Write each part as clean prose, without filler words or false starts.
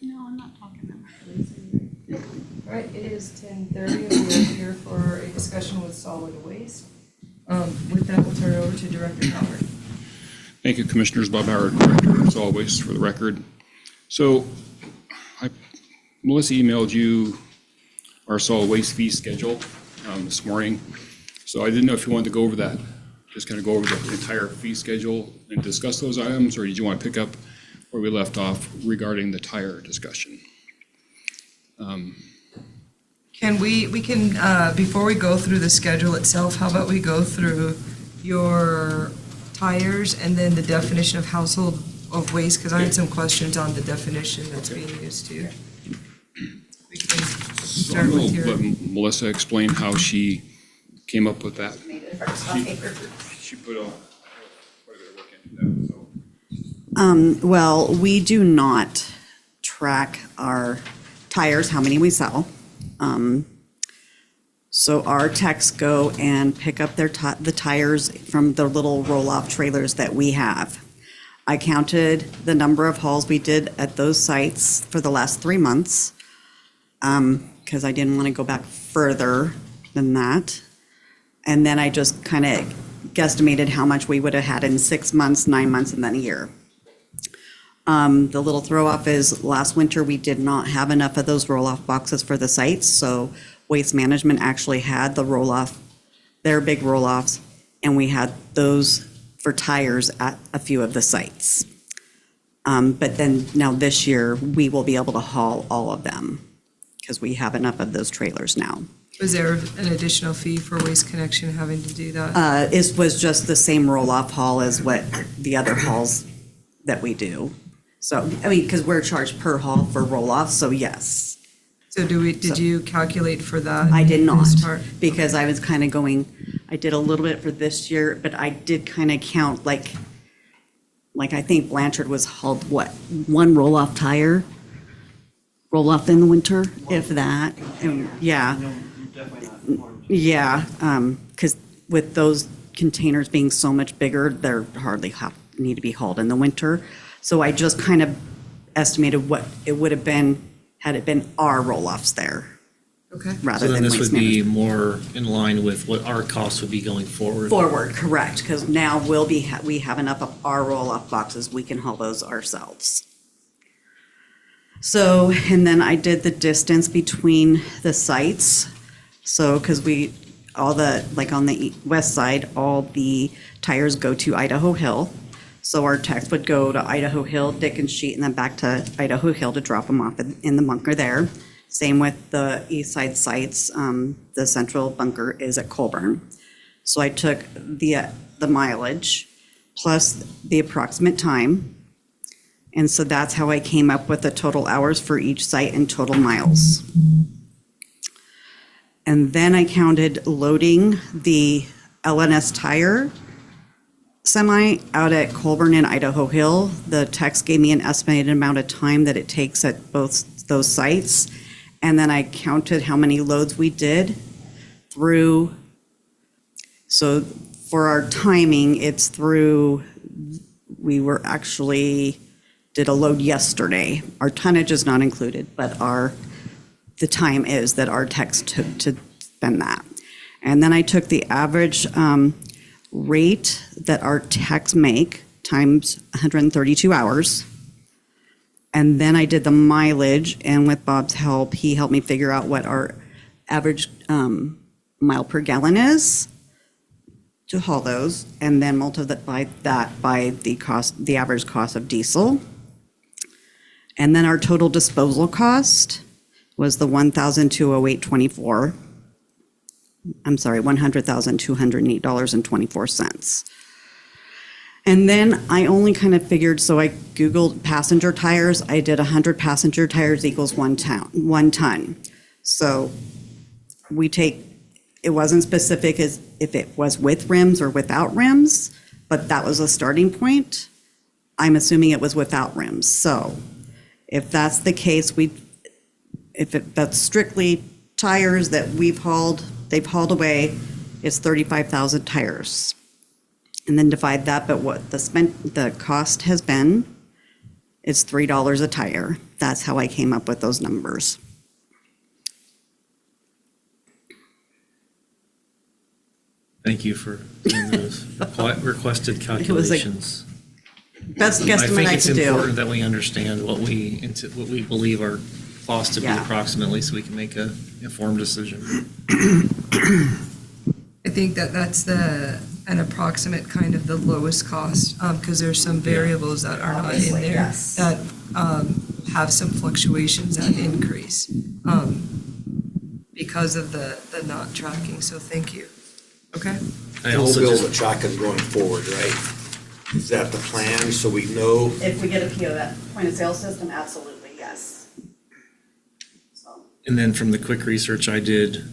No, I'm not talking that much. All right, it is 10:30 and we are here for a discussion with solid waste. With that, we'll turn it over to Director Howard. Thank you, Commissioners. Bob Howard, Director of Solid Waste, for the record. So, Melissa emailed you our solid waste fee schedule this morning. So I didn't know if you wanted to go over that, just kind of go over the entire fee schedule and discuss those items, or did you want to pick up where we left off regarding the tire discussion? Can we can, before we go through the schedule itself, how about we go through your tires and then the definition of household of waste? Because I had some questions on the definition that's being used too. We can So start I'm with gonna your. let Melissa explain how she came up with that. She put quite a bit of work into that, so. Well, we do not track our tires, how many we sell. So our techs go and pick up the tires from the little roll-off trailers that we have. I counted the number of hauls we did at those sites for the last 3 months, because I didn't want to go back further than that. And then I just kind of guesstimated how much we would have had in 6 months, 9 months, and then a year. The little throw-off is last winter, we did not have enough of those roll-off boxes for the sites, so Waste Management actually had the roll-off, their big roll-offs, and we had those for tires at a few of the sites. But then now this year, we will be able to haul all of them because we have enough of those trailers now. Was there an additional fee for Waste Connection having to do that? It was just the same roll-off haul as what the other hauls that we do. So, I mean, because we're charged per haul for roll-off, so yes. So did you calculate for that? I did not, this part? because I was kind of going, I did a little bit for this year, but I did kind of count, like I think Blanchard was hauled, what, one roll-off tire? Roll-off in the winter, if that, and yeah. Yeah, because with those containers being so much bigger, they're hardly need to be hauled in the winter. So I just kind of estimated what it would have been had it been our roll-offs there, Okay. rather So then than this Waste would be Management. more in line with what our costs would be going forward? Forward, correct, because now we have enough of our roll-off boxes, we can haul those ourselves. So, and then I did the distance between the sites. So, because like on the west side, all the tires go to Idaho Hill. So our techs would go to Idaho Hill, Dickens Sheet, and then back to Idaho Hill to drop them off in the bunker there. Same with the east side sites. The central bunker is at Colburn. So I took the mileage plus the approximate time. And so that's how I came up with the total hours for each site and total miles. And then I counted loading the LNS tire semi out at Colburn and Idaho Hill. The techs gave me an estimated amount of time that it takes at both those sites. And then I counted how many loads we did through. So for our timing, it's through, we were actually did a load yesterday. Our tonnage is not included, but the time is that our techs took to spend that. And then I took the average rate that our techs make times 132 hours. And then I did the mileage, and with Bob's help, he helped me figure out what our average mile per gallon is to haul those, and then multiply that by the average cost of diesel. And then our total disposal cost was the $1,208.24. I'm sorry, $100,208.24. And then I only kind of figured, so I Googled passenger tires. I did 100 passenger tires equals 1 ton. So it wasn't specific as if it was with rims or without rims, but that was a starting point. I'm assuming it was without rims. So if that's the case, that's strictly tires that they've hauled away, it's 35,000 tires. And then divide that, but what the cost has been, it's $3 a tire. that's how I came up with those numbers. Thank you for doing those requested was like- calculations. Best I guesstimate think I it's could do. important that we understand what we believe our cost to be Yeah. approximately, so we can make a informed decision. I think that that's an approximate kind of the lowest cost, because there's some variables that are not in Obviously, there yes. that have some fluctuations that increase because of the not tracking, so thank you. Okay? I And we'll also be able just, to track them going forward, right? Is that the plan, so we know? If we get a PO, that point of sale system, absolutely, yes. So, and then from the quick research I did,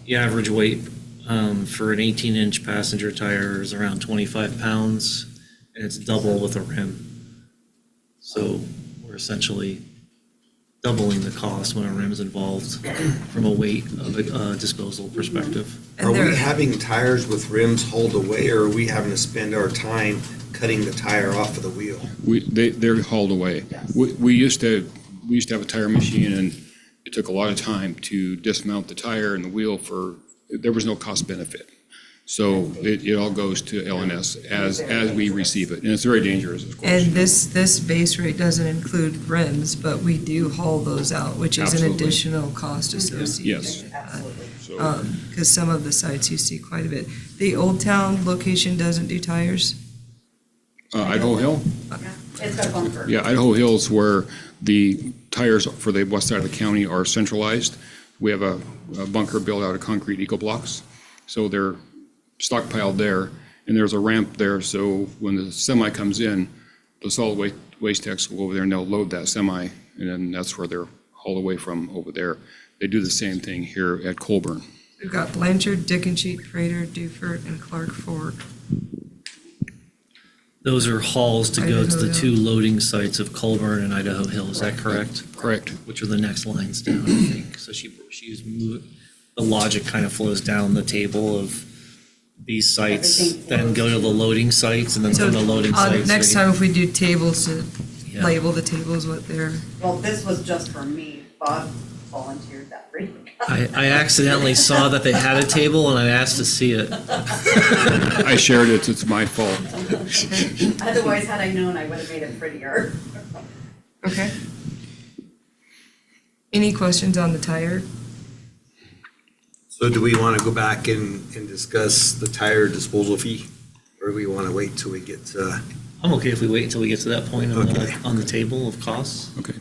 the average weight for an 18-inch passenger tire is around 25 pounds, and it's double with a rim. So we're essentially doubling the cost when a rim's involved from a weight of a disposal perspective. And Are there- we having tires with rims hauled away, or are we having to spend our time cutting the tire off of the wheel? They're hauled away. We used to have a tire machine, and it took a lot of time to dismount the tire and the wheel there was no cost benefit. So it all goes to LNS as we receive it, and it's very dangerous, of course. And this base rate doesn't include rims, but we do haul those out, which is an Absolutely. additional cost associated. Yes. absolutely. So, Because some of the sites you see quite a bit. The Old Town location doesn't do tires? Idaho Hill? It's got a bunker. Yeah, Idaho Hill's where the tires for the west side of the county are centralized. We have a bunker built out of concrete eco blocks, so they're stockpiled there, and there's a ramp there, so when the semi comes in, the solid waste techs will go over there and they'll load that semi, and then that's where they're hauled away from over there. They do the same thing here at Colburn. We've got Blanchard, Dickensheet, Prater, Dufert, and Clark Fork. Those are hauls to go to Idaho the Hill. 2 loading sites of Colburn and Idaho Hill, is that correct? Correct. Which are the next lines down, I think. So she's the logic kind of flows down the table of these sites, Everything then go to the loading sites, and then So from the loading sites. next time if we do tables, to Yeah. label the tables what they're, Well, this was just for me. Bob volunteered that for you. I accidentally saw that they had a table and I asked to see it. I shared it, it's my fault. Otherwise, had I known, I would have made it prettier. okay? Any questions on the tire? So do we want to go back and discuss the tire disposal fee? Or do we want to wait till we get to? I'm okay if we wait until we get to that point on Okay. on the table of costs. Okay.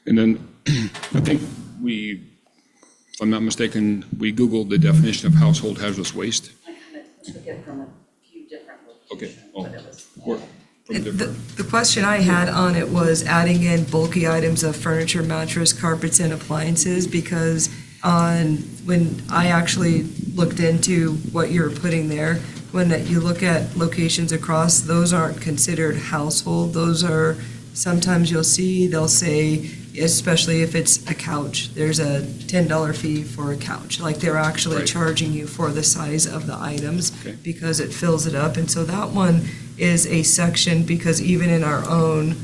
And then I think if I'm not mistaken, we Googled the definition of household hazardous waste. I kind of took it from a few different Okay. locations, Oh. but it was. Or from different. The question I had on it was adding in bulky items of furniture, mattress, carpets, and appliances, because when I actually looked into what you're putting there, when you look at locations across, those aren't considered household. Those are, sometimes you'll see, they'll say, especially if it's a couch, there's a $10 fee for a couch. Like they're actually Right. charging you for the size of the items Okay. because it fills it up. And so that one is a section, because even in our own,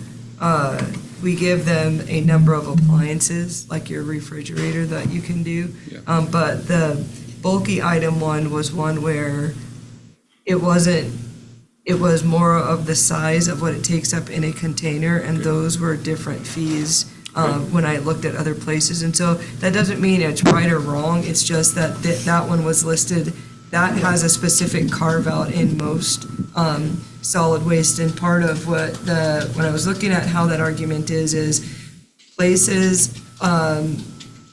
we give them a number of appliances, like your refrigerator that you can do. Yeah. But the bulky item one was one where it wasn't, it was more of the size of what it takes up in a container, and Okay. those were different fees Okay. when I looked at other places. And so that doesn't mean it's right or wrong, it's just that that one was listed, that has a specific carve-out in most solid waste. And part of when I was looking at how that argument is places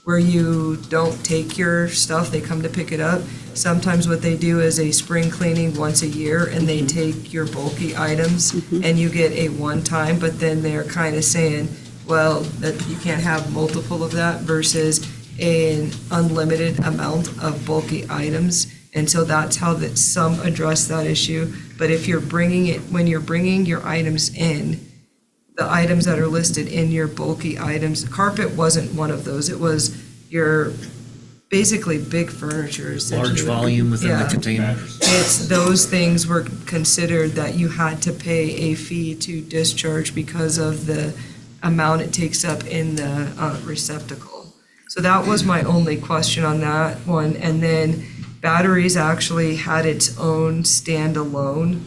where you don't take your stuff, they come to pick it up. Sometimes what they do is a spring cleaning once a year, and they take your bulky items, and you get a one-time, but then they're kind of saying, well, that you can't have multiple of that versus an unlimited amount of bulky items. And so that's how that some address that issue. But if you're when you're bringing your items in, the items that are listed in your bulky items, carpet wasn't one of those. It was your basically big furniture. essentially. Large volume within the Yeah. container. It's, those things were considered that you had to pay a fee to discharge because of the amount it takes up in the receptacle. So that was my only question on that one. And then batteries actually had its own standalone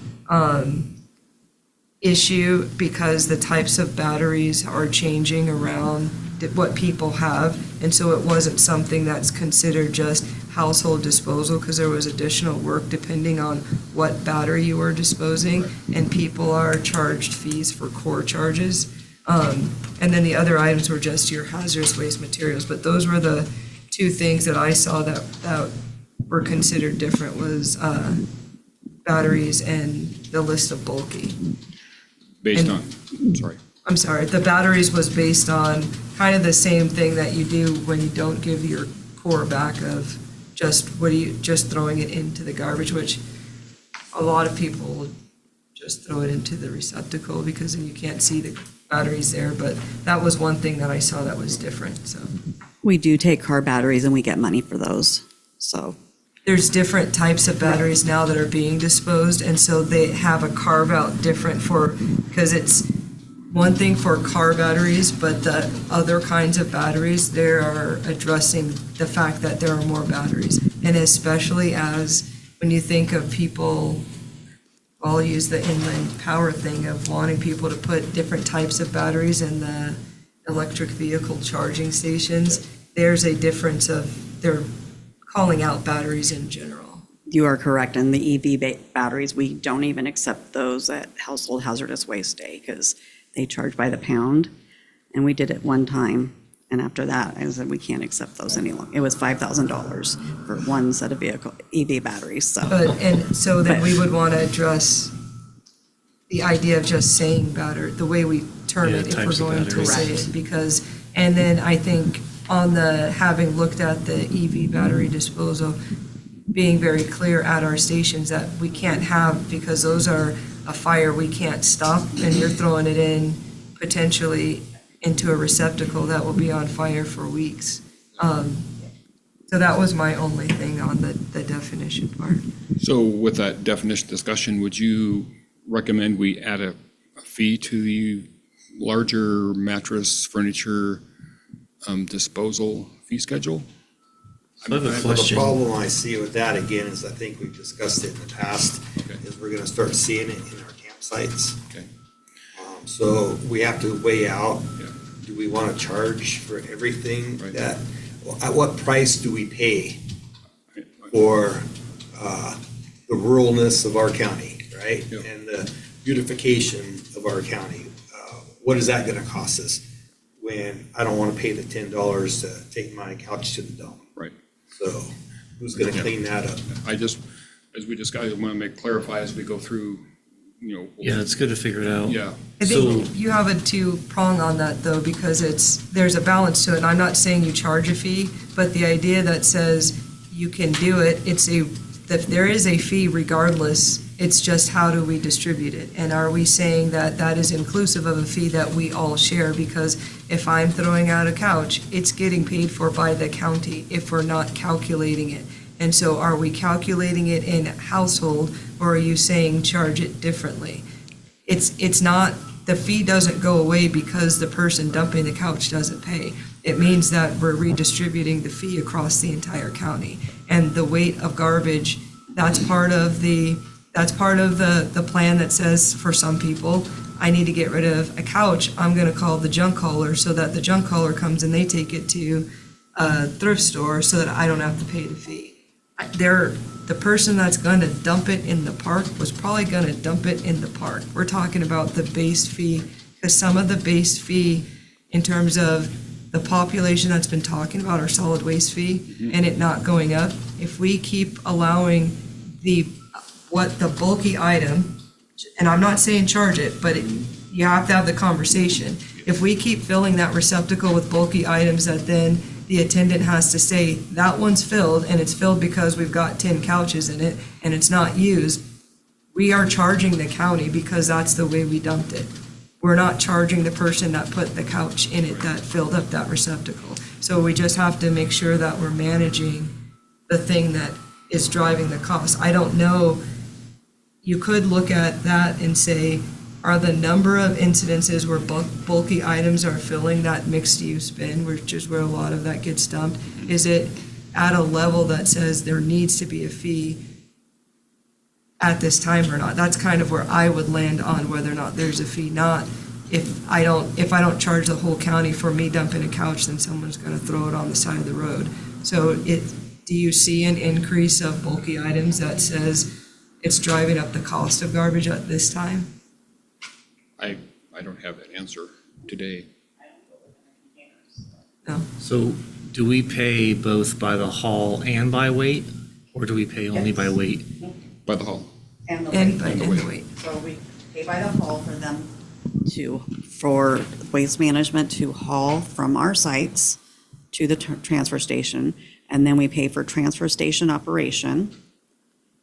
issue because the types of batteries are changing around what people have. And so it wasn't something that's considered just household disposal because there was additional work depending on what battery you were disposing. And people are charged fees for core charges. And then the other items were just your hazardous waste materials. But those were the two things that I saw that were considered different was batteries and the list of bulky. Based And- on, sorry. I'm sorry, the batteries was based on kind of the same thing that you do when you don't give your core back of just throwing it into the garbage, which a lot of people will just throw it into the receptacle because then you can't see the batteries there, but that was one thing that I saw that was different, so. We do take car batteries and we get money for those, so. There's different types of batteries now that are being disposed, and so they have a carve-out different because it's one thing for car batteries, but the other kinds of batteries, they are addressing the fact that there are more batteries. And especially as, when you think of people, I'll use the inland power thing of wanting people to put different types of batteries in the electric vehicle charging stations, there's a difference of, they're calling out batteries in general. You are correct. And the EV batteries, we don't even accept those at Household Hazardous Waste Day because they charge by the pound. And we did it one time. And after that, I said, we can't accept those any longer. It was $5,000 for one set of EV batteries, so. And so then we would want to address the idea of just saying battery, the way we term Yeah, it, if we're types of going to batteries. say it, because, and then I think on the, having looked at the EV battery disposal, being very clear at our stations that we can't have, because those are a fire we can't stop, and you're throwing it in potentially into a receptacle that will be on fire for weeks. So that was my only thing on the definition part. So with that definition discussion, would you recommend we add a fee to the larger mattress furniture disposal fee schedule? I have a The question. problem I see with that again is I think we've discussed it in the past, Okay. is we're gonna start seeing it in our campsites. Okay. So we have to weigh out, Yeah. do we wanna charge for everything Right. that, at what price do we pay for the ruralness of our county, right? Yep. And the beautification of our county. What is that gonna cost us when I don't wanna pay the $10 to take my couch to the dome? Right. So who's gonna clean that up? I just, as we discussed, I want to clarify as we go through, Yeah, it's good to figure it out. Yeah. I So- think you have a two-prong on that, though, because there's a balance to it, and I'm not saying you charge a fee, but the idea that says you can do it, that there is a fee regardless, it's just how do we distribute it? And are we saying that that is inclusive of a fee that we all share? Because if I'm throwing out a couch, it's getting paid for by the county if we're not calculating it. And so are we calculating it in household, or are you saying charge it differently? It's not, the fee doesn't go away because the person dumping the couch doesn't pay. It means that we're redistributing the fee across the entire county. And the weight of garbage, that's part of the plan that says, for some people, I need to get rid of a couch, I'm gonna call the junk hauler so that the junk hauler comes and they take it to a thrift store so that I don't have to pay the fee. The person that's gonna dump it in the park was probably gonna dump it in the park. We're talking about the base fee, because some of the base fee, in terms of the population that's been talking about our solid waste fee and it not going up, if we keep allowing the bulky item, and I'm not saying charge it, but you have to have the conversation. If we keep filling that receptacle with bulky items that then the attendant has to say, that one's filled, and it's filled because we've got 10 couches in it, and it's not used, we are charging the county because that's the way we dumped it. We're not charging the person that put the couch in it that filled up that receptacle. So we just have to make sure that we're managing the thing that is driving the cost. I don't know, you could look at that and say, are the number of incidences where bulky items are filling that mixed-use bin, which is where a lot of that gets dumped, is it at a level that says there needs to be a fee at this time or not? That's kind of where I would land on whether or not there's a fee, not if I don't charge the whole county for me dumping a couch, then someone's gonna throw it on the side of the road. So do you see an increase of bulky items that says it's driving up the cost of garbage at this time? I don't have that answer today. No. So do we pay both by the haul and by weight, or do we pay only by weight? By the hall. And the And weight. the weight. So we pay by the haul for them for Waste Management to haul from our sites to the transfer station. And then we pay for transfer station operation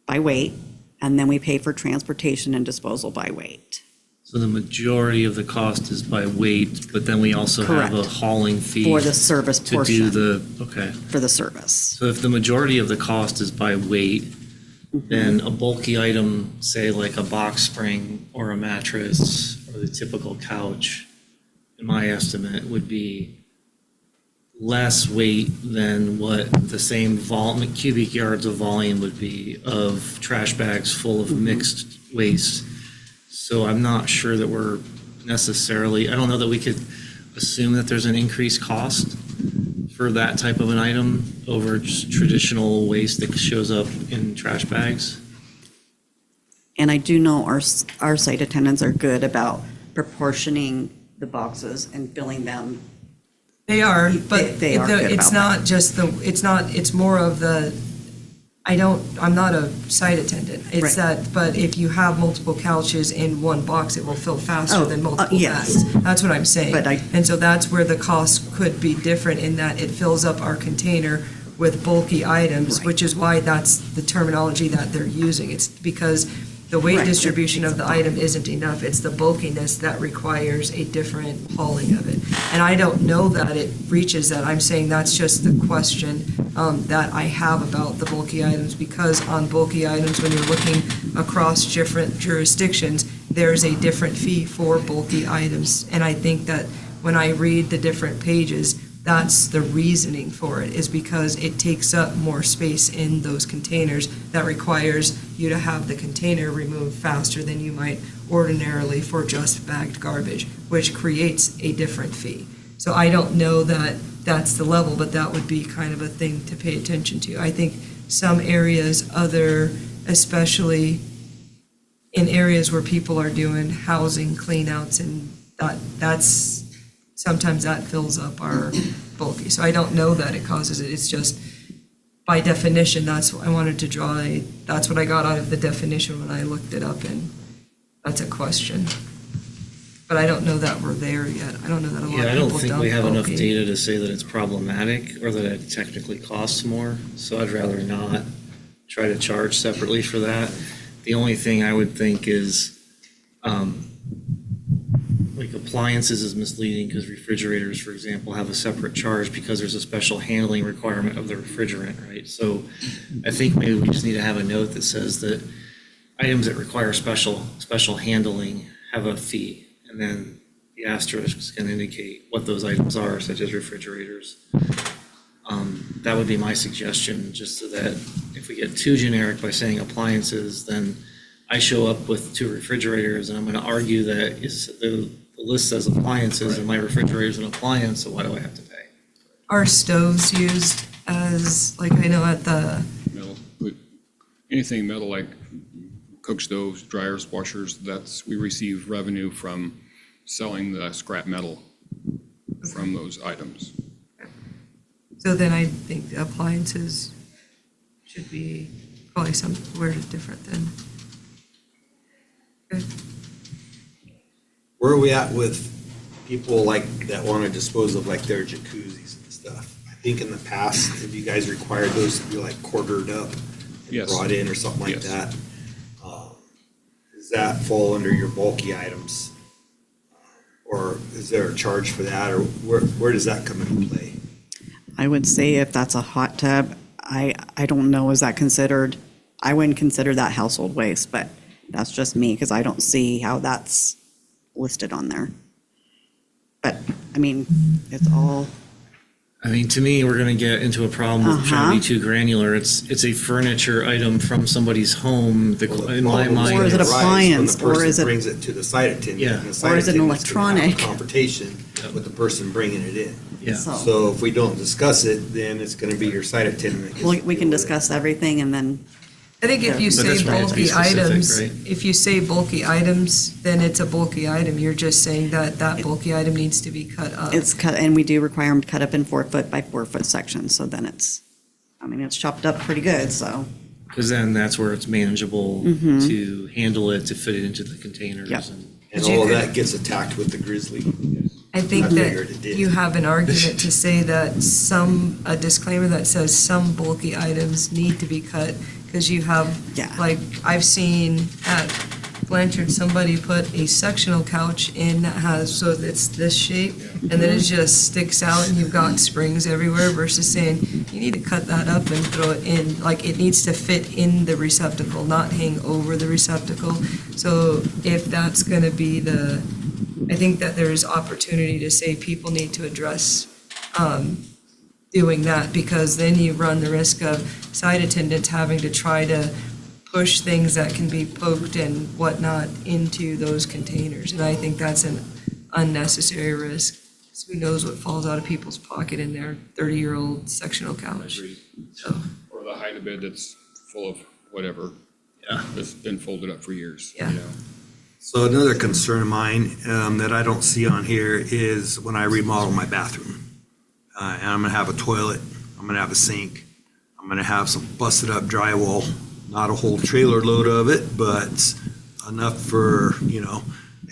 by weight. And then we pay for transportation and disposal by weight. So the majority of the cost is by weight, but then we also have a Correct. hauling fee For the service to do portion, okay. for the service. So if the majority of the cost is by weight, then a bulky item, say like a box spring or a mattress or the typical couch, in my estimate, would be less weight than what the same cubic yards of volume would be of trash bags full of mixed waste. So I'm not sure that we're necessarily, I don't know that we could assume that there's an increased cost for that type of an item over just traditional waste that shows up in trash bags. And I do know our site attendants are good about proportioning the boxes and filling them. They are, but They are good it's about not just it's more of the, I'm not a site attendant. It's Right. that, but if you have multiple couches in one box, it will fill faster than multiple yes. bags. That's what I'm saying. But And so that's where the cost could be different in that it fills up our container with bulky items, Right. which is why that's the terminology that they're using. It's because the weight Right. distribution of the item isn't enough. It's the bulkiness that requires a different hauling of it. And I don't know that it reaches that. I'm saying that's just the question that I have about the bulky items, because on bulky items, when you're looking across different jurisdictions, there's a different fee for bulky items. And I think that when I read the different pages, that's the reasoning for it, is because it takes up more space in those containers that requires you to have the container removed faster than you might ordinarily for just bagged garbage, which creates a different fee. So I don't know that that's the level, but that would be kind of a thing to pay attention to. I think some areas, especially in areas where people are doing housing cleanouts, and that's sometimes that fills up our bulky. So I don't know that it causes it. It's just, by definition, that's what I wanted to draw. That's what I got out of the definition when I looked it up, and that's a question. But I don't know that we're there yet. I don't know that a lot of people Yeah, I don't think we have dump enough bulky. data to say that it's problematic or that it technically costs more. So I'd rather not try to charge separately for that. The only thing I would think is, like appliances is misleading because refrigerators, for example, have a separate charge because there's a special handling requirement of the refrigerant, right? So I think maybe we just need to have a note that says that items that require special handling have a fee. And then the asterisks can indicate what those items are, such as refrigerators. That would be my suggestion, just so that if we get too generic by saying appliances, then I show up with 2 refrigerators and I'm going to argue that the list says appliances and my refrigerator is an appliance, so why do I have to pay? Are stoves used as, like, I know at the, Metal, but anything metal like cook stoves, dryers, washers, we receive revenue from selling the scrap metal from those items. so then I think the appliances should be probably somewhere different than. Okay. Where are we at with people like that want to dispose of like their jacuzzis and stuff? I think in the past, have you guys required those to be like quartered up and Yes. brought in or something like Yes. that? Does that fall under your bulky items? Or is there a charge for that, or where does that come into play? I would say if that's a hot tub, I don't know, is that considered, I wouldn't consider that household waste, but that's just me, because I don't see how that's listed on there. But, I mean, it's all, I mean, to me, we're gonna get into a problem with trying to be Uh-huh. too granular. It's a furniture item from somebody's home. In my mind, Or is it it's- appliance, or is When it- the person brings it to the site attendant. Yeah. and the site Or is it an attendant's gonna have a electronic? Confrontation with the person bringing it in. Yeah. So if we don't discuss it, then it's gonna be your site attendant. that gets to we can deal with it. discuss everything and then, I think if you But say that's why it's bulky specific, items, right? if you say bulky items, then it's a bulky item. You're just saying that that bulky item needs to be cut up. it's cut, and we do require them cut up in 4-foot by 4-foot sections, so then it's, I mean, it's chopped up pretty good, so. Because then that's where it's manageable to handle it, to fit it into the containers. Yep. and- And But you all of could- that gets attacked with the grizzly. I think I figured it that did. you have an argument to say that a disclaimer that says some bulky items need to be cut, because you have, Yeah. like, I've seen at Blanchard, somebody put a sectional couch in that has, so it's this shape, and then it just sticks out and you've got springs everywhere, versus saying, you need to cut that up and throw it in, like, it needs to fit in the receptacle, not hang over the receptacle. So if that's gonna be I think that there's opportunity to say people need to address doing that, because then you run the risk of site attendants having to try to push things that can be poked and whatnot into those containers. And I think that's an unnecessary risk. 'Cause who knows what falls out of people's pocket in their 30-year-old sectional couch. Agreed. So, Or the hide a bed that's full of whatever, Yeah. that's been folded up for years. Yeah. So another concern of mine that I don't see on here is when I remodel my bathroom. And I'm gonna have a toilet, I'm gonna have a sink, I'm gonna have some busted up drywall, not a whole trailer load of it, but enough for, an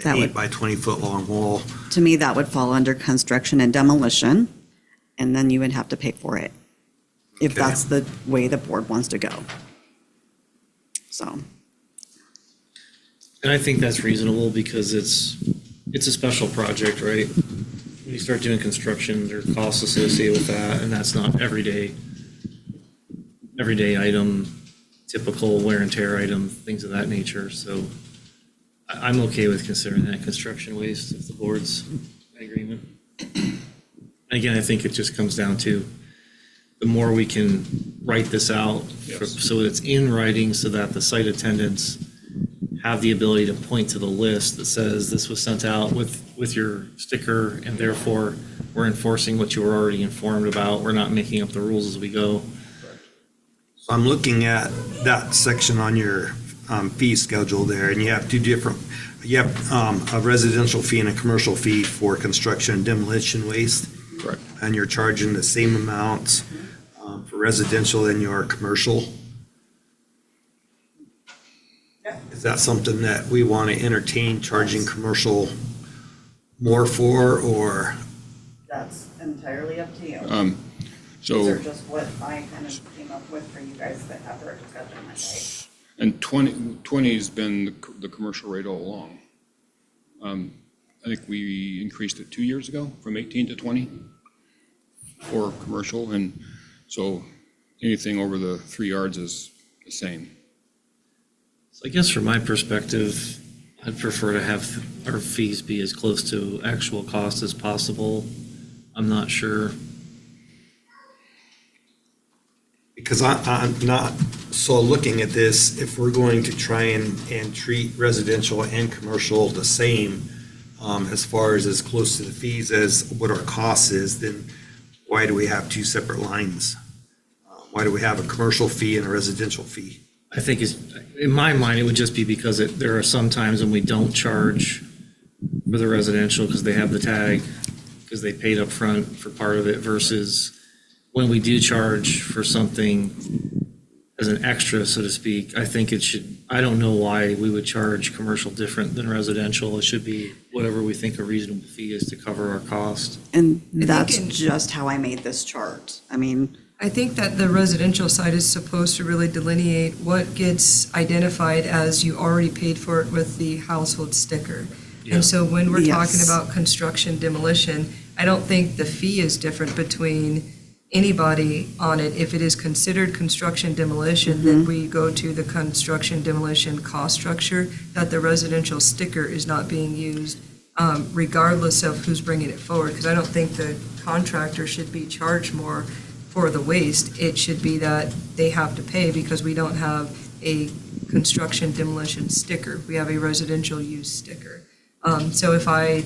That would- 8 by 20 foot long wall. To me, that would fall under construction and demolition, and then you would have to pay for it, if Okay. that's the way the board wants to go. So, And I think that's reasonable because it's a special project, right? When you start doing construction, there are costs associated with that, and that's not everyday item, typical wear and tear item, things of that nature. So I'm okay with considering that construction waste if the board's in agreement. Again, I think it just comes down to the more we can write this out, Yes. so it's in writing so that the site attendants have the ability to point to the list that says this was sent out with your sticker, and therefore we're enforcing what you were already informed about. We're not making up the rules as we go. So I'm looking at that section on your fee schedule there, and you have you have a residential fee and a commercial fee for construction and demolition waste. Correct. And you're charging the same amount for residential and your commercial. Is that something that we want to entertain, charging commercial more for, or? that's entirely up to you. So, just what I kind of came up with for you guys that have their discussion Monday. and 20's been the commercial rate all along. I think we increased it 2 years ago from 18 to 20 for commercial, and so anything over the 3 yards is the same. So I guess from my perspective, I'd prefer to have our fees be as close to actual cost as possible. I'm not sure. Because I'm not, so looking at this, if we're going to try and treat residential and commercial the same, as far as close to the fees as what our cost is, then why do we have two separate lines? Why do we have a commercial fee and a residential fee? I think in my mind, it would just be because there are some times when we don't charge for the residential because they have the tag, because they paid up front for part of it, versus when we do charge for something as an extra, so to speak. I don't know why we would charge commercial different than residential. It should be whatever we think a reasonable fee is to cover our cost. And think that's in- just how I made this chart. I mean, I think that the residential side is supposed to really delineate what gets identified as you already paid for it with the household sticker. Yeah. And so when we're talking Yes. about construction demolition, I don't think the fee is different between anybody on it. If it is considered construction demolition, then we go to the construction demolition cost structure, that the residential sticker is not being used regardless of who's bringing it forward, because I don't think the contractor should be charged more for the waste. It should be that they have to pay because we don't have a construction demolition sticker. We have a residential use sticker. So if I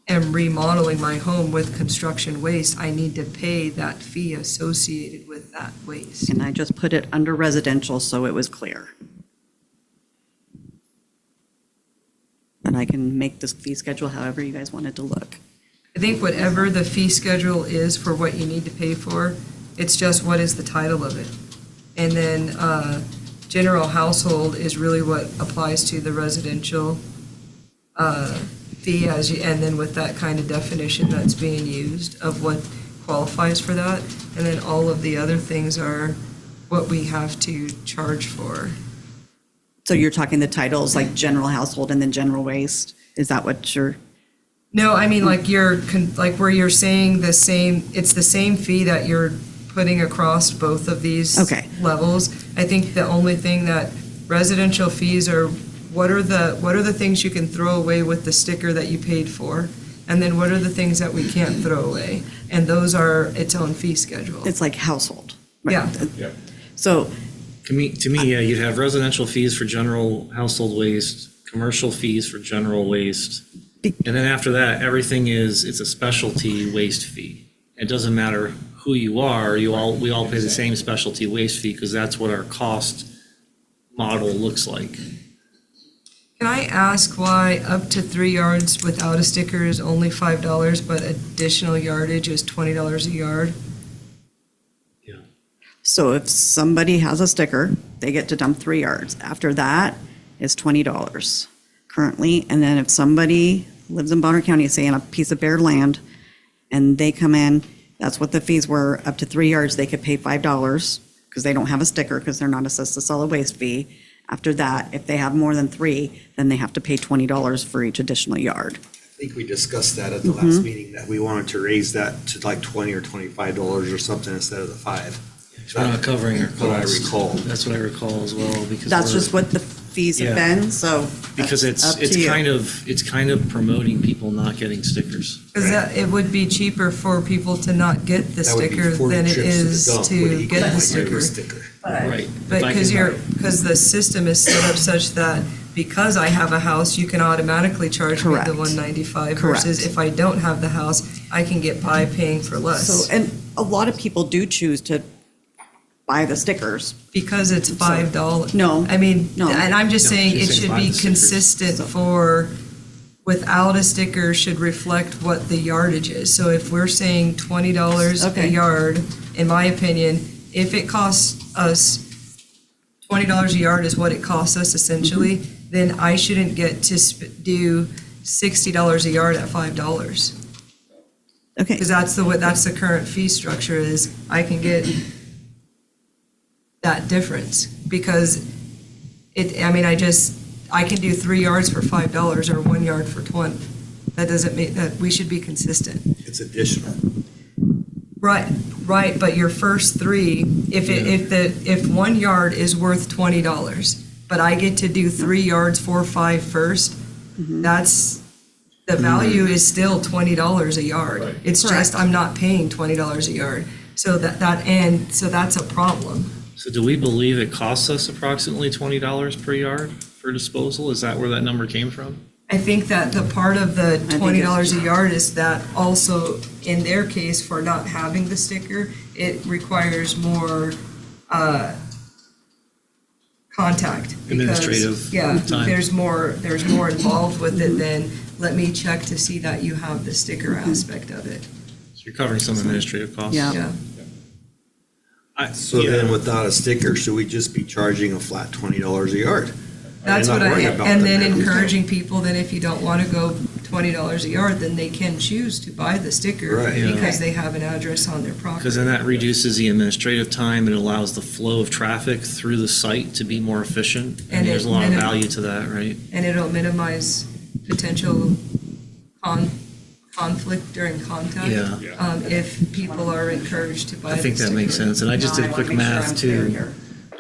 am remodeling my home with construction waste, I need to pay that fee associated with that waste. And I just put it under residential so it was clear. And I can make this fee schedule however you guys want it to look. I think whatever the fee schedule is for what you need to pay for, it's just what is the title of it. And then general household is really what applies to the residential fee and then with that kind of definition that's being used of what qualifies for that. And then all of the other things are what we have to charge for. So you're talking the titles like general household and then general waste? Is that what you're? No, I mean, like like where you're saying the same, it's the same fee that you're putting across both of these Okay. levels. I think the only thing that residential fees are, what are the things you can throw away with the sticker that you paid for? And then what are the things that we can't throw away? And those are its own fee schedule. It's like household. right? Yeah. Yeah. So, To me, yeah, you'd have residential fees for general household waste, commercial fees for general waste. Be- And then after that, it's a specialty waste fee. It doesn't matter who you are, we all pay the same specialty waste fee because that's what our cost model looks like. Can I ask why up to 3 yards without a sticker is only $5, but additional yardage is $20 a yard? Yeah. so if somebody has a sticker, they get to dump 3 yards. After that is $20 currently. And then if somebody lives in Bonner County, say on a piece of bare land, and they come in, that's what the fees were, up to 3 yards, they could pay $5 because they don't have a sticker because they're not assessed a solid waste fee. After that, if they have more than 3, then they have to pay $20 for each additional yard. I think we discussed that at the last meeting, that we wanted to raise that to like $20 or $25 or something instead of the 5. We're not covering our costs. What I recall. That's what I recall as well, because That's we're- just what the fees have Yeah. been, so. because that's up to it's you. kind of promoting people not getting stickers. Because it would be cheaper for people to not get the That would be sticker 40 than it trips to the is dump would to equal get like the a sticker. sticker. Right. But If I because can- because the system is set up such that because I have a house, you can automatically charge me Correct. the $195 Correct. versus if I don't have the house, I can get by paying for less. So, and a lot of people do choose to buy the stickers. Because it's $5. No. I mean, No. and I'm just No, saying she's it saying should buy be the stickers. consistent for, without a sticker should reflect what the yardage is. So if we're saying $20 a Okay. yard, in my opinion, if it costs us $20 a yard is what it costs us essentially, Mm-hmm. then I shouldn't get to do $60 a yard at $5. Okay, Because that's the current fee structure is I can get that difference because I can do 3 yards for $5 or 1 yard for 20. That doesn't mean that we should be consistent. It's additional. Right, but your first 3, if 1 yard is worth $20, but I get to do 3 yards for $5 first, that's, the value is still $20 a yard. Right. It's just, I'm not paying $20 a yard. So so that's a problem. So do we believe it costs us approximately $20 per yard for disposal? Is that where that number came from? I think that the part of the think $20 a yard is that also, in their case, for not having the sticker, it requires more contact. because, Administrative Yeah, time. there's more involved with it than, let me check to see that you have the sticker aspect of it. So you're covering some administrative costs. Yeah. Yeah. So then without a sticker, should we just be charging a flat $20 a yard? That's Not what worry about and the then net. encouraging people that if you don't want to go $20 a yard, then they can choose to buy the sticker Right. Yeah. because they have an address on their property. Because then that reduces the administrative time, it allows the flow of traffic through the site to be more efficient. And And there's a lot of it- value to that, right? And it'll minimize potential conflict during contact. Yeah. If people are encouraged to buy I think the that makes sticker. sense. And I just did quick math too,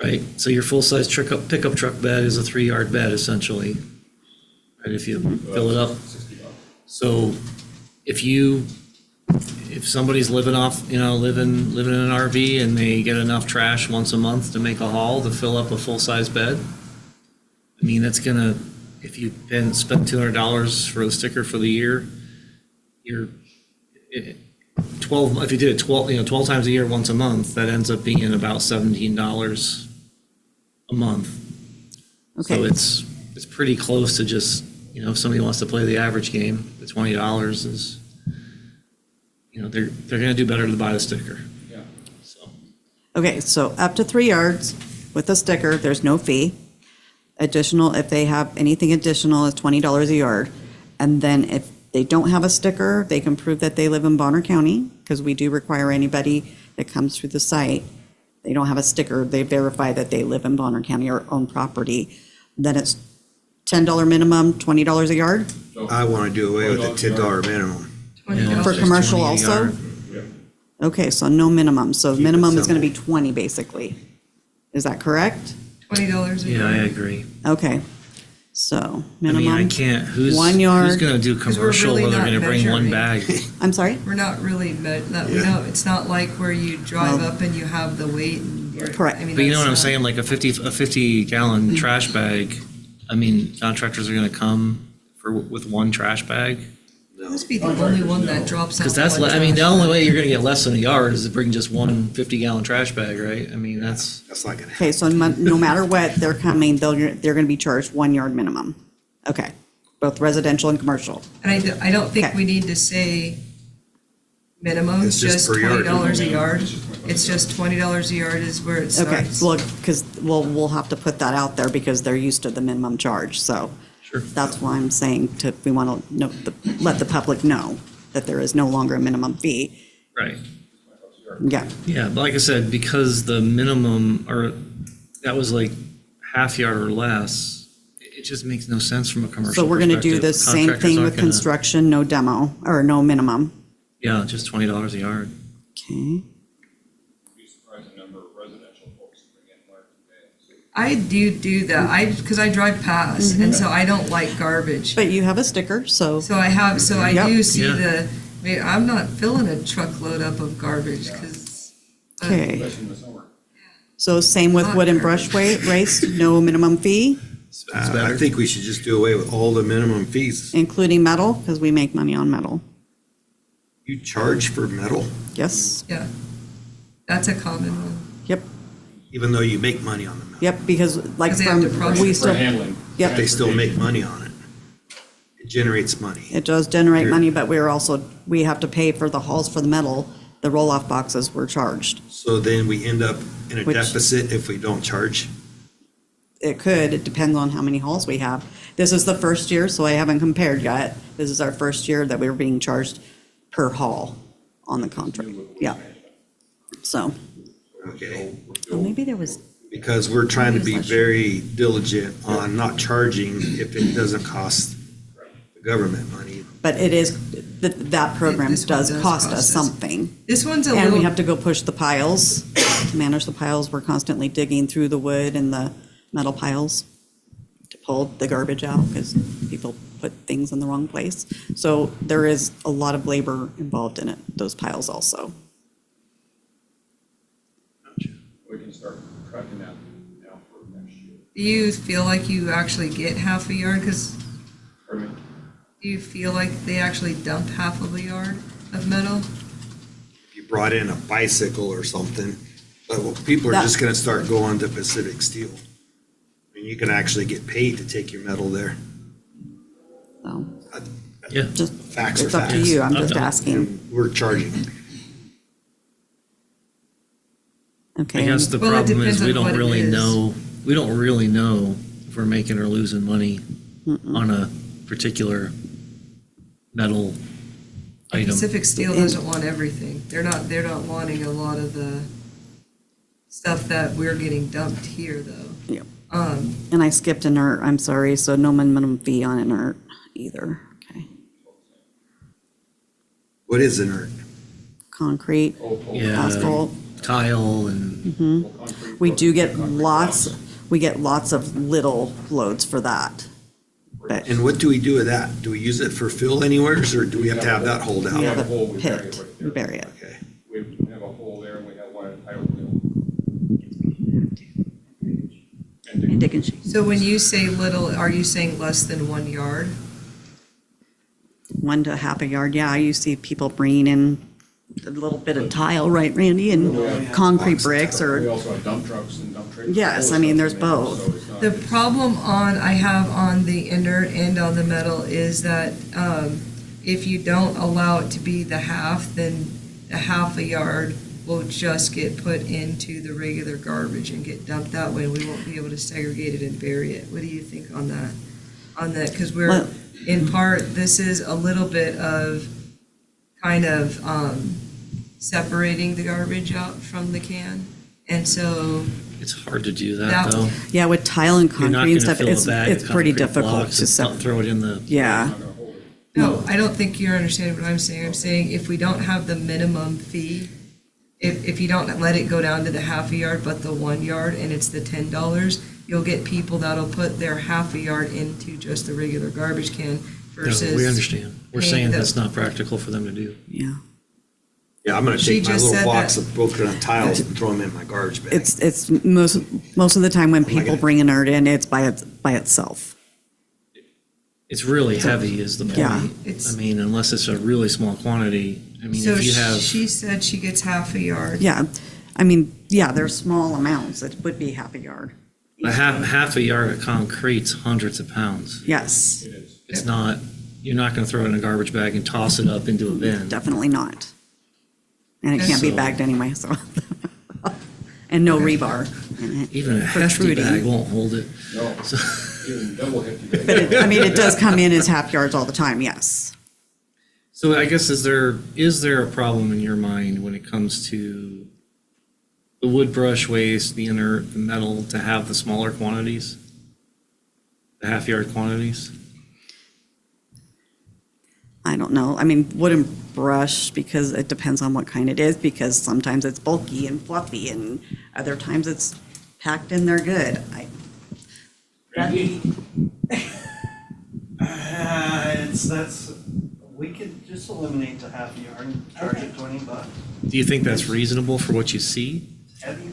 right? So your full-size pickup truck bed is a 3-yard bed essentially. Right, if you fill it up, So if somebody's living off, living in an RV and they get enough trash once a month to make a haul to fill up a full-size bed, I mean, that's gonna, if you then spend $200 for the sticker for the year, if you did it 12 times a year, once a month, that ends up being about $17 a month. So Okay, it's pretty close to just, if somebody wants to play the average game, the $20 is, they're gonna do better to buy the sticker. Yeah. So, okay, so up to 3 yards with a sticker, there's no fee. Additional, if they have anything additional, is $20 a yard. And then if they don't have a sticker, they can prove that they live in Bonner County, because we do require anybody that comes through the site, they don't have a sticker, they verify that they live in Bonner County or own property. Then it's $10 minimum, $20 a yard. I want to do away with the $10 minimum. yeah, For just commercial 20 a also? yard. Okay, so no minimum, so Keep it minimum is gonna simple. be 20 basically. Is that correct? $20 a Yeah, I yard. agree. Okay, so I mean, minimum. I can't, who's 1 yard. who's gonna do 'Cause we're commercial really where they're not gonna bring one measuring. bag? I'm sorry? We're not really, it's not like where you drive up and you have the weight and you're. Correct. I mean, But you know what I'm that's, saying, like a 50 gallon trash bag, I mean, contractors are gonna come with one trash bag? Must be the only one that drops out. Cause that's, one I mean, the trash only bag. way you're gonna get less than a yard is to bring just one 50-gallon trash bag, right? I mean, that's, That's not gonna happen. Okay, so no matter what, they're coming, they're gonna be charged 1 yard minimum. Okay, both residential and commercial. And I don't think Okay. we need to say minimum, It's just just per yard. $20 a yard. It's just $20 a yard is where it Okay, starts. well, because we'll have to put that out there because they're used to the minimum charge, so. Sure. That's why I'm saying we want to let the public know that there is no longer a minimum fee. right. Yeah, Yeah, but like I said, because the minimum, or that was like half yard or less, it just makes no sense from a commercial so we're gonna do perspective. the same Contractors thing aren't with gonna- construction, no demo, or no minimum. Yeah, just $20 a yard. Okay, Be surprised the number of residential folks that bring in large bags. I do that. Because I drive past and so I don't like garbage. but you have a sticker, so, So I Yep. do see Yeah. I mean, I'm not filling a truckload up of garbage because. okay. Especially in the summer. So same with wood and brush waste, no minimum fee, It's I better. think we should just do away with all the minimum fees. including metal, because we make money on metal. You charge for metal, Yes, Yeah, that's a common one. yep, even though you make money on the metal. yep, because like 'Cause they have to from, process we it. For still, handling. Yep. They still make money on it. It generates money. it does generate Here. money, but we have to pay for the hauls for the metal, the roll-off boxes were charged. So then we end up in a Which- deficit if we don't charge. It could, it depends on how many hauls we have. This is the first year, so I haven't compared yet. This is our first year that we were being charged per haul on the contract, yeah. So, Okay. well, maybe there was, Because we're trying to be very diligent on not charging if it doesn't cost the government money. but it is, that program This one does does cost cost us us. something. This one's a And we little, have to go push the piles, to manage the piles. We're constantly digging through the wood and the metal piles to pull the garbage out because people put things in the wrong place. So there is a lot of labor involved in it, those piles also. We can start tracking that now for next year. do you feel like you actually get half a yard? Because Pardon me? do you feel like they actually dump half of a yard of metal? If you brought in a bicycle or something, but well, people are That- just gonna start going to Pacific Steel. And you can actually get paid to take your metal there. So Yeah. just, Facts are it's up to facts. you. I'm I've just done- asking. And we're charging. I Okay. guess the Well, it problem is depends we on what don't it really is. know, if we're making or losing money on a particular metal And item. Pacific Steel doesn't want everything. They're not wanting a lot of the stuff that we're getting dumped here, though. Yep. Um, And I skipped inert, I'm sorry, so no minimum fee on inert either. Okay. What is inert? Concrete, Yeah. asphalt. Tile and, We do get lots of little loads for that. But And what do we do with that? Do we use it for fill anywheres, or do we have to have that hauled we out? have a hole, a we bury it pit, right we there. bury it. Okay. We have a hole there and we have one at Title Hill. And Dick and She. So when you say little, are you saying less than 1 yard? 1 to half a yard, yeah, you see people bringing in a little bit of tile, right, Randy, and concrete bricks We or, also have dump trucks and dump trailers. Yes, I mean, there's both. So it's not- The problem I have on the inert and on the metal is that if you don't allow it to be the half, then a half a yard will just get put into the regular garbage and get dumped that way. We won't be able to segregate it and bury it. What do you think on that? On that, because we're, Well- in part, this is a little bit of kind of separating the garbage out from the can. And so, It's hard to do that, That- though. yeah, with tile and You're not concrete and gonna stuff, fill a bag of it's pretty concrete difficult blocks to and separate. throw it in the, Yeah, Not gonna hold it. no, I don't think you're understanding what I'm saying. I'm saying if we don't have the minimum fee, if you don't let it go down to the half a yard, but the 1 yard, and it's the $10, you'll get people that'll put their half a yard into just the regular garbage can no, versus. we understand. We're paying saying the- that's not practical for them to do. yeah. Yeah, I'm gonna She take my just little said box that- of broken up tiles and throw them in my garbage bag. It's most of the time when Oh my people God. bring inert in, it's by itself. It's really heavy is the Yeah. point. It's- I mean, unless it's a really small quantity. I mean, So if you have, she said she gets half a yard. Yeah, I mean, yeah, they're small amounts, it would be half a yard. a half a yard of concrete's hundreds of pounds. Yes, It is. It's not, you're not gonna throw it in a garbage bag and toss it up into a bin. definitely not. And it Okay. can't be So- bagged anyway, so. And no rebar in it. Even a hefty Protruding. bag won't hold it. No, So, even double hefty. But I mean, it does come in as half yards all the time, yes. so I guess is there a problem in your mind when it comes to the wood brush waste, the inert, the metal, to have the smaller quantities? The half yard quantities? I don't know. I mean, wooden brush, because it depends on what kind it is, because sometimes it's bulky and fluffy, and other times it's packed in there good. We could just eliminate the half yard and charge it $20. Do you think that's reasonable for what you see? Heavy,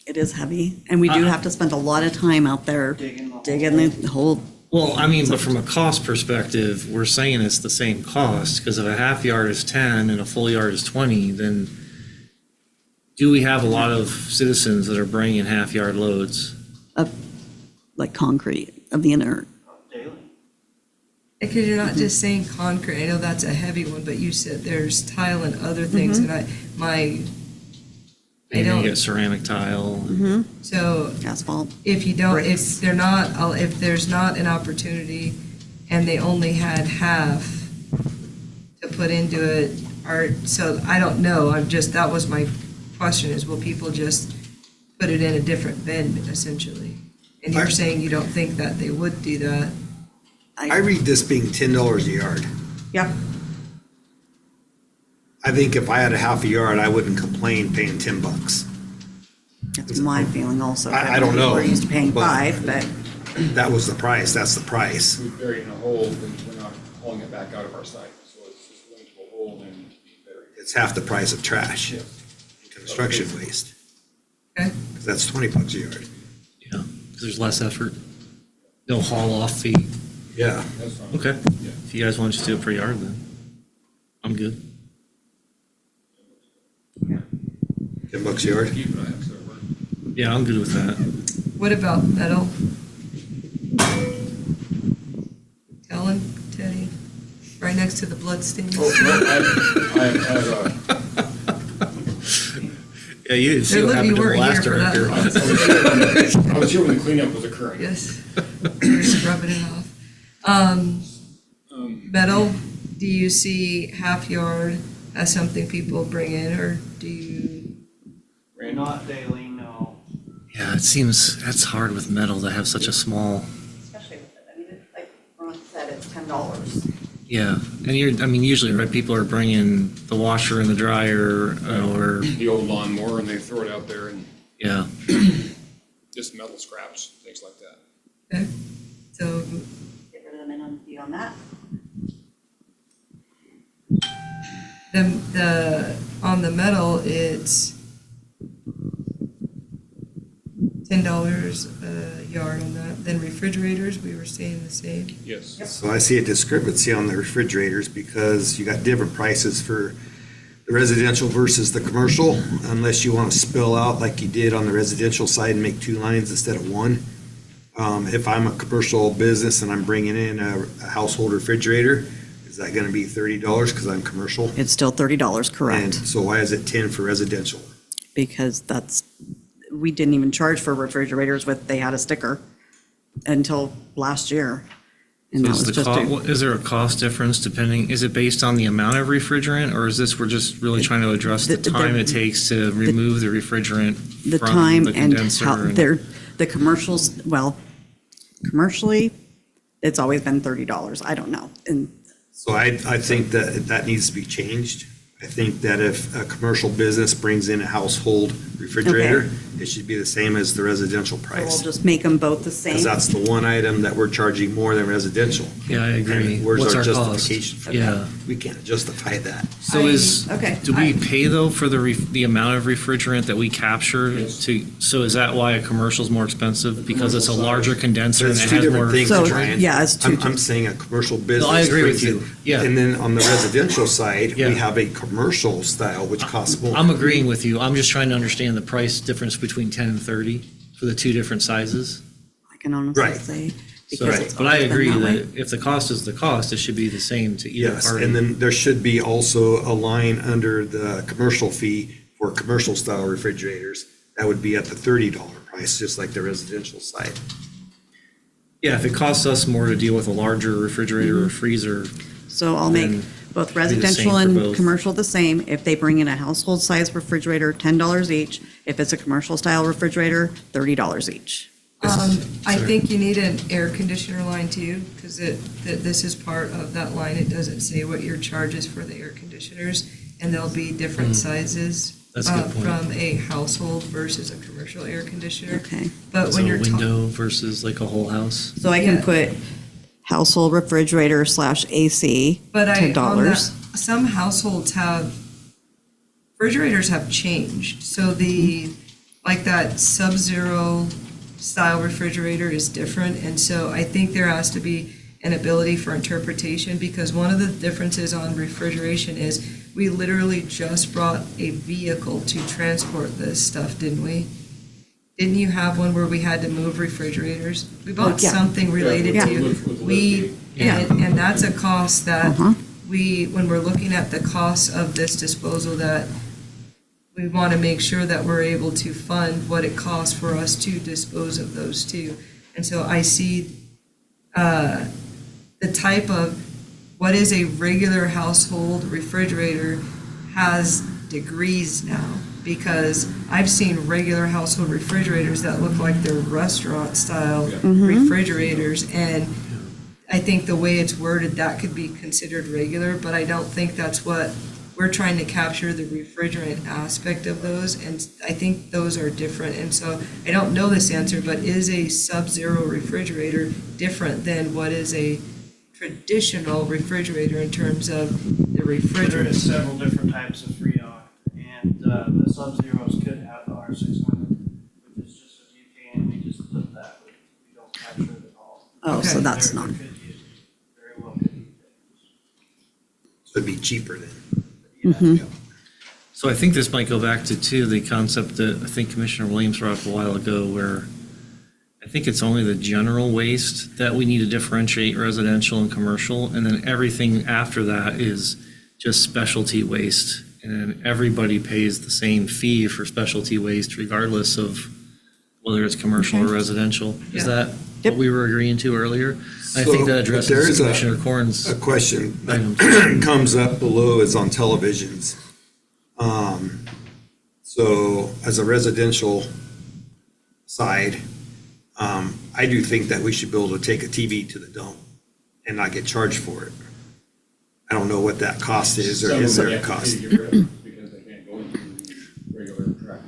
It is heavy, and we do have to spend a lot of time out there digging digging the whole, Well, I mean, but from a cost perspective, we're saying it's the same cost, because if a half yard is 10 and a full yard is 20, then do we have a lot of citizens that are bringing half yard loads? like concrete of the inert. daily. Because you're not just saying concrete, I know that's a heavy one, but you said there's tile and other things, and I Maybe you don't- get ceramic tile. so Asphalt. if you don't, Bricks. if they're not, if there's not an opportunity and they only had half to put into it, so I don't know, that was my question, is will people just put it in a different bin essentially? And you're saying you don't think that they would do that? I read this being $10 a yard. Yep. I think if I had a half a yard, I wouldn't complain paying $10. That's my feeling also. I don't know, We're used to paying but- 5, but That was the price, that's the price. We bury it in a hole, then we're not hauling it back out of our site. So it's just going to a hole and to be buried. It's half the price of trash Yeah. and construction waste. Okay. 'Cause that's $20 a yard. Yeah, because there's less effort. No haul off fee. Yeah. That's fine. Okay. Yeah. If you guys want to just do it per yard, then I'm good. $10 a yard. Keep it, I have to work. Yeah, I'm good with that. What about metal? Ellen, Teddy, right next to the blood stains. Oh, no, I have, Yeah, you didn't see They're what looking- happened to you the weren't last here for that director. I was here when the cleanup was occurring. Yes, you're scrubbing it off. Metal, do you see half yard as something people bring in, or do you? Randy? Not daily, no. Yeah, it seems, that's hard with metal to have such a small, especially with it, I mean, like Ron said, it's $10. yeah. And usually, right, people are bringing the washer and the dryer, or, The old lawnmower and they throw it out there and yeah. just metal scraps, things like that. Okay, so Get rid of the be on that. On the metal, it's $10 a yard on that. Then refrigerators, we were saying the same. Yes. So I see a discrepancy on the refrigerators because you got different prices for the residential versus the commercial, unless you want to spill out like you did on the residential side and make two lines instead of one. If I'm a commercial business and I'm bringing in a household refrigerator, is that going to be $30 because I'm commercial? It's still $30, And correct? so why is it 10 for residential? Because we didn't even charge for refrigerators they had a sticker until last year. And that was just Is there a cost difference depending, is it based on the amount of refrigerant, or is this, we're just really trying to address the time it takes to remove the refrigerant the from time the and condenser? how the commercials, commercially, it's always been $30. I don't know. And So I think that needs to be changed. I think that if a commercial business brings in a household refrigerator, it should be the same as the residential we'll price. just make them both the same. Because that's the one item that we're charging more than residential. Yeah, I agree. And where's What's our our cost? justification for Yeah. that? We can't justify that. So Okay. do we pay though for the amount of refrigerant that we capture Yes. so is that why a commercial is more expensive? Because it's a commercial larger size. condenser and It's it two has different more. things, So, Brian. yeah, it's two I'm saying a commercial business. I agree with brings in- you. Yeah. And then on the residential side, Yeah. we have a commercial style, which costs more. I'm agreeing with you. I'm just trying to understand the price difference between 10 and 30 for the two different sizes. I can honestly Right. say. So, because it's but I always been agree that way. that if the cost is the cost, it should be the same to either Yes, party. and then there should be also a line under the commercial fee for commercial style refrigerators. That would be at the $30 price, just like the residential side. Yeah, if it costs us more to deal with a larger refrigerator or freezer, So I'll make then both be the same residential for and both. commercial the same. If they bring in a household size refrigerator, $10 each. If it's a commercial style refrigerator, $30 each. I think you need an air conditioner line too, because this is part of that line. It doesn't say what your charge is for the air conditioners, and there'll be different sizes That's a good point. from a household versus a commercial air conditioner. Okay. But so when a you're window versus like a whole house. So I can Yeah. put household refrigerator / AC, But on $10. that, some households refrigerators have changed. So like that Sub-Zero style refrigerator is different. And so I think there has to be an ability for interpretation, because one of the differences on refrigeration is we literally just brought a vehicle to transport this stuff, didn't we? Didn't you have one where we had to move refrigerators? We bought yeah. something related Yeah. to, With and that's a cost that Uh-huh. when we're looking at the cost of this disposal, that we want to make sure that we're able to fund what it costs for us to dispose of those too. And so I see the type of, what is a regular household refrigerator has degrees now, because I've seen regular household refrigerators that look like they're restaurant style refrigerators, and I think the way it's worded, that could be considered regular, but I don't think that's what we're trying to capture, the refrigerant aspect of those, and I think those are different. And so I don't know this answer, but is a Sub-Zero refrigerator different than what is a traditional refrigerator in terms of the There refrigerant? is several different types of Freon, and the Sub-Zeros could have the R600, which is just a butane, we just put that, we don't capture it at all. Oh, so Okay. that's There not. could be, very well could be. So it'd be cheaper then. Mhm. So I think this might go back to the concept that I think Commissioner Williams brought up a while ago, where I think it's only the general waste that we need to differentiate residential and commercial, and then everything after that is just specialty waste. And then everybody pays the same fee for specialty waste regardless of whether it's commercial or Okay. residential. Is Yeah. that Yep. what we were agreeing to earlier? I So, think that there addresses is a- Commissioner Corn's. A question Items. that comes up below is on televisions. So as a residential side, I do think that we should be able to take a TV to the dump and not get charged for it. I don't know what that cost is, or Some is of there them a have to cost? get rid of because they can't go into regular trash.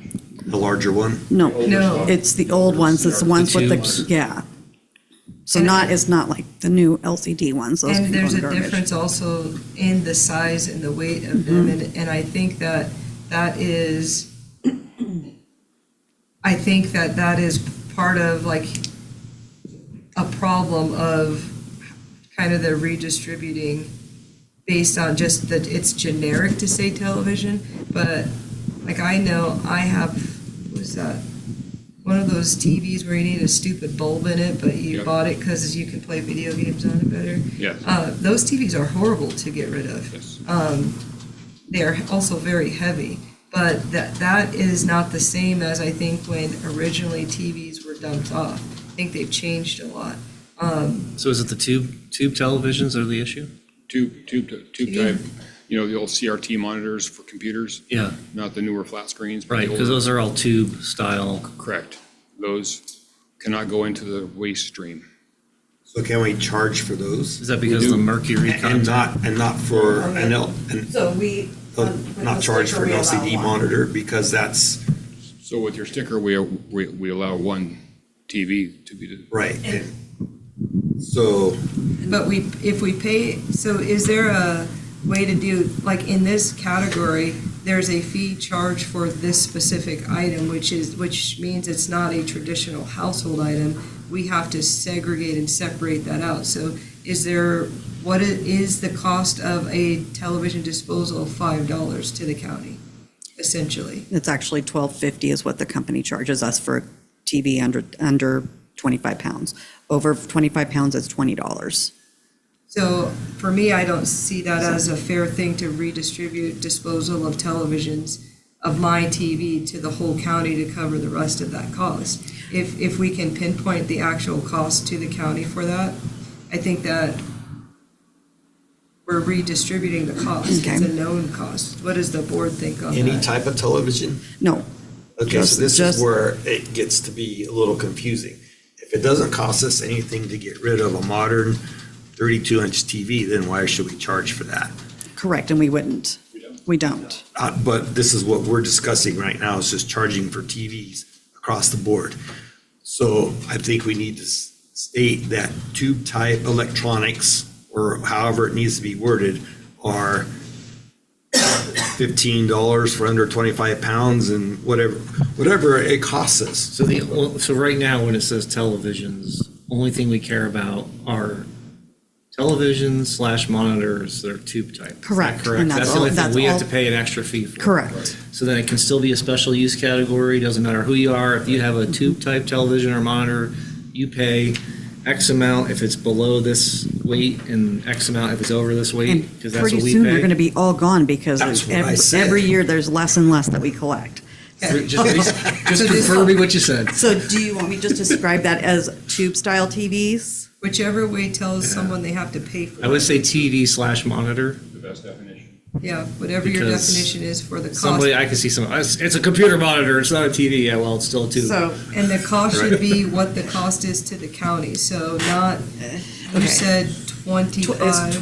The larger one? No, Older No. stuff. it's the old ones. It's the ones with tubes. the, yeah. So it's not like the new LCD ones. Those And can go there's in a garbage. difference also in the size and the weight of them, and I think that is, that is part of like a problem of kind of the redistributing based on just that it's generic to say television, but like I know I have, what is that? One of those TVs where you need a stupid bulb in it, but you Yep. bought it because you can play video games on it better. Yes, Those TVs are horrible to get rid of. yes. They are also very heavy, but that is not the same as I think when originally TVs were dumped off. I think they've changed a lot. So is it the tube televisions that are the issue? Tube type, you know, the old CRT monitors for computers, Yeah, not the newer flat screens. but the right, because older- those are all tube style. Correct. Those cannot go into the waste stream. So can we charge for those? Is that because of the do. mercury content? And not for an So we. not charge for an LCD monitor, because that's, So with your sticker, we allow one TV to be, right. And so, But if we pay, so is there a way to do, like in this category, there's a fee charged for this specific item, which means it's not a traditional household item. We have to segregate and separate that out. So what is the cost of a television disposal of $5 to the county, essentially? It's actually $12.50 is what the company charges us for a TV under 25 pounds. Over 25 pounds, it's $20. So for me, I don't see that as a fair thing to redistribute disposal of televisions of my TV to the whole county to cover the rest of that cost. If we can pinpoint the actual cost to the county for that, I think that we're redistributing the cost. It's Okay. a known cost. What does the board think on any that? type of television? No, Okay, so this is Just- where it gets to be a little confusing. If it doesn't cost us anything to get rid of a modern 32-inch TV, then why should we charge for that? correct, and we wouldn't. We don't. But this is what we're discussing right now, is just charging for TVs across the board. So I think we need to state that tube-type electronics, or however it needs to be worded, are $15 for under 25 pounds, and whatever it costs us. So right now, when it says televisions, only thing we care about are televisions / monitors that are tube type. Is that Correct, Correct. and That's that's the only all- thing that's we have all- to pay an extra fee for. Correct. So then it can still be a special use category, doesn't matter who you are. If you have a tube type television or monitor, you pay X amount if it's below this weight and X amount if it's over this weight, And because that's what pretty we soon, they're pay. going to be all gone because That's what I said. every year, there's less and less that we collect. Just confirm me what you said. So do you want me just to describe that as tube-style TVs? Whichever way tells someone they have to pay for it. I would say TV / monitor. the best definition. Yeah, whatever your Because definition is for the cost. Somebody, I can see some, it's a computer monitor, it's not a TV. Yeah, well, it's still a tube. So, And the cost should Right. be what the cost is to the county, so not, you Okay. said it's 25.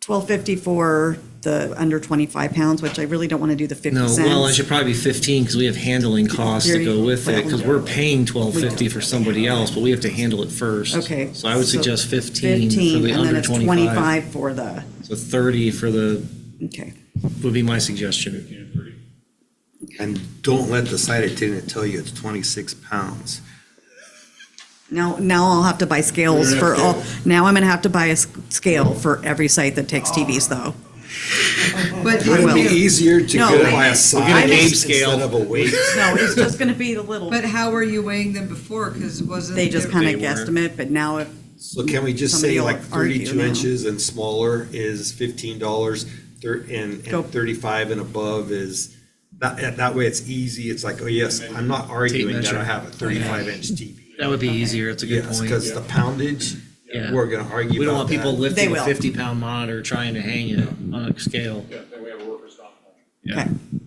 $12.50 for the under 25 pounds, which I really don't want to do the 50 No, cents. well, it should probably be 15 because we have handling costs to go with it, because we're paying $12.50 for somebody else, but we have to handle it first. Okay. So I would so suggest 15 for 15, the and then under it's 25. 25 for the, So 30 for the, okay. would be my suggestion. 15 and 30. And don't let the site attendant tell you it's 26 pounds. Now I'll have to buy scales You're for gonna have all, now I'm going to have to buy a scale for every site that takes TVs, though. But Would it be if- easy to No, go I- by a We'll size get a game instead scale. of a weight? No, it's just going to be the little, but how were you weighing them before? Because wasn't. they just there- kind of They were. guesstimate, but now if, So can we just Somebody say will like argue 32 now. inches and smaller is $15, and Go. 35 and above is, that way it's easy. It's like, oh yes, I'm not arguing that measure. I have a 35-inch TV. That would be easier, it's a good Yes, point. because the poundage, Yeah. we're gonna argue We don't about want people that. lifting They a will. 50-pound monitor trying to hang it on a scale. Yeah, then we have a workers' comp. Yeah. okay. And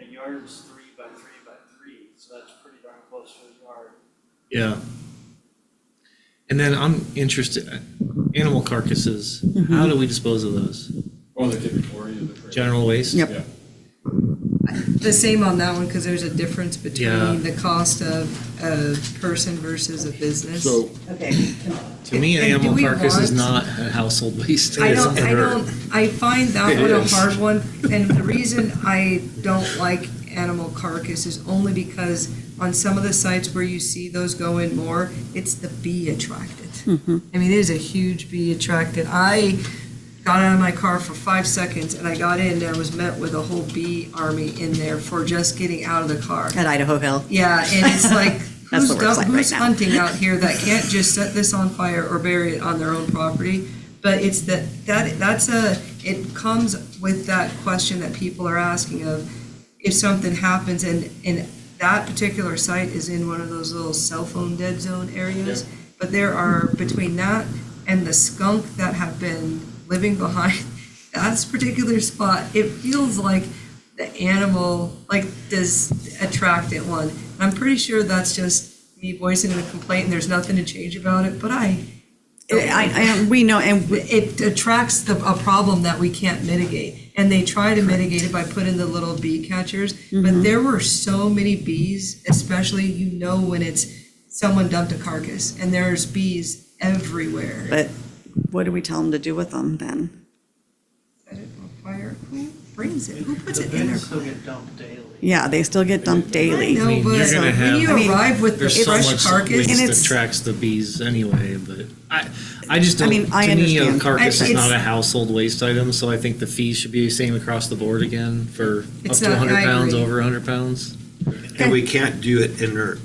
a yard's 3 by 3 by 3, so that's pretty darn close to a yard. Yeah. And then I'm interested, animal carcasses, Mm-hmm. how do we dispose of those? Well, the typical area of the trailer. General waste? Yep. Yeah. The same on that one, because there's a difference Yeah. between the cost of a person versus a business. So, Okay. To me, an And do animal we carcass is want- not a household waste. I It's don't, I inert. don't, I find that It one a is. hard one, and the reason I don't like animal carcass is only because on some of the sites where you see those go in more, it's the bee attracted. I mean, it is a huge bee attracted. I got out of my car for 5 seconds, and I got in, and I was met with a whole bee army in there for just getting out of the car. At Idaho Hill. Yeah, and it's like, That's the worst site right who's now. hunting out here that can't just set this on fire or bury it on their own property? But it's it comes with that question that people are asking of, if something happens, and that particular site is in one of those little cell phone dead zone areas. But there are, between that and the skunk that have been living behind that particular spot, it feels like the animal, like this attractant one. I'm pretty sure that's just me voicing a complaint and there's nothing to change about it, but We know, and it attracts a problem that we can't mitigate. And they try to mitigate it by putting the little bee catchers. But there were so many bees, especially, when it's someone dumped a carcass and there's bees everywhere. but what do we tell them to do with them then? Set it on fire. Who brings it? Who puts The it in their bins still car? get dumped daily. Yeah, they still get dumped daily. I know, mean, but you're gonna when you have- arrive with the There's so fresh much carcass, waste And that it's- attracts the bees anyway, but I just don't, I to me, a understand. carcass is It's- not a household waste item, so I think the fees should be the same across the board again for up It's to not- 100 I pounds, agree. over 100 pounds. And we can't do it inert.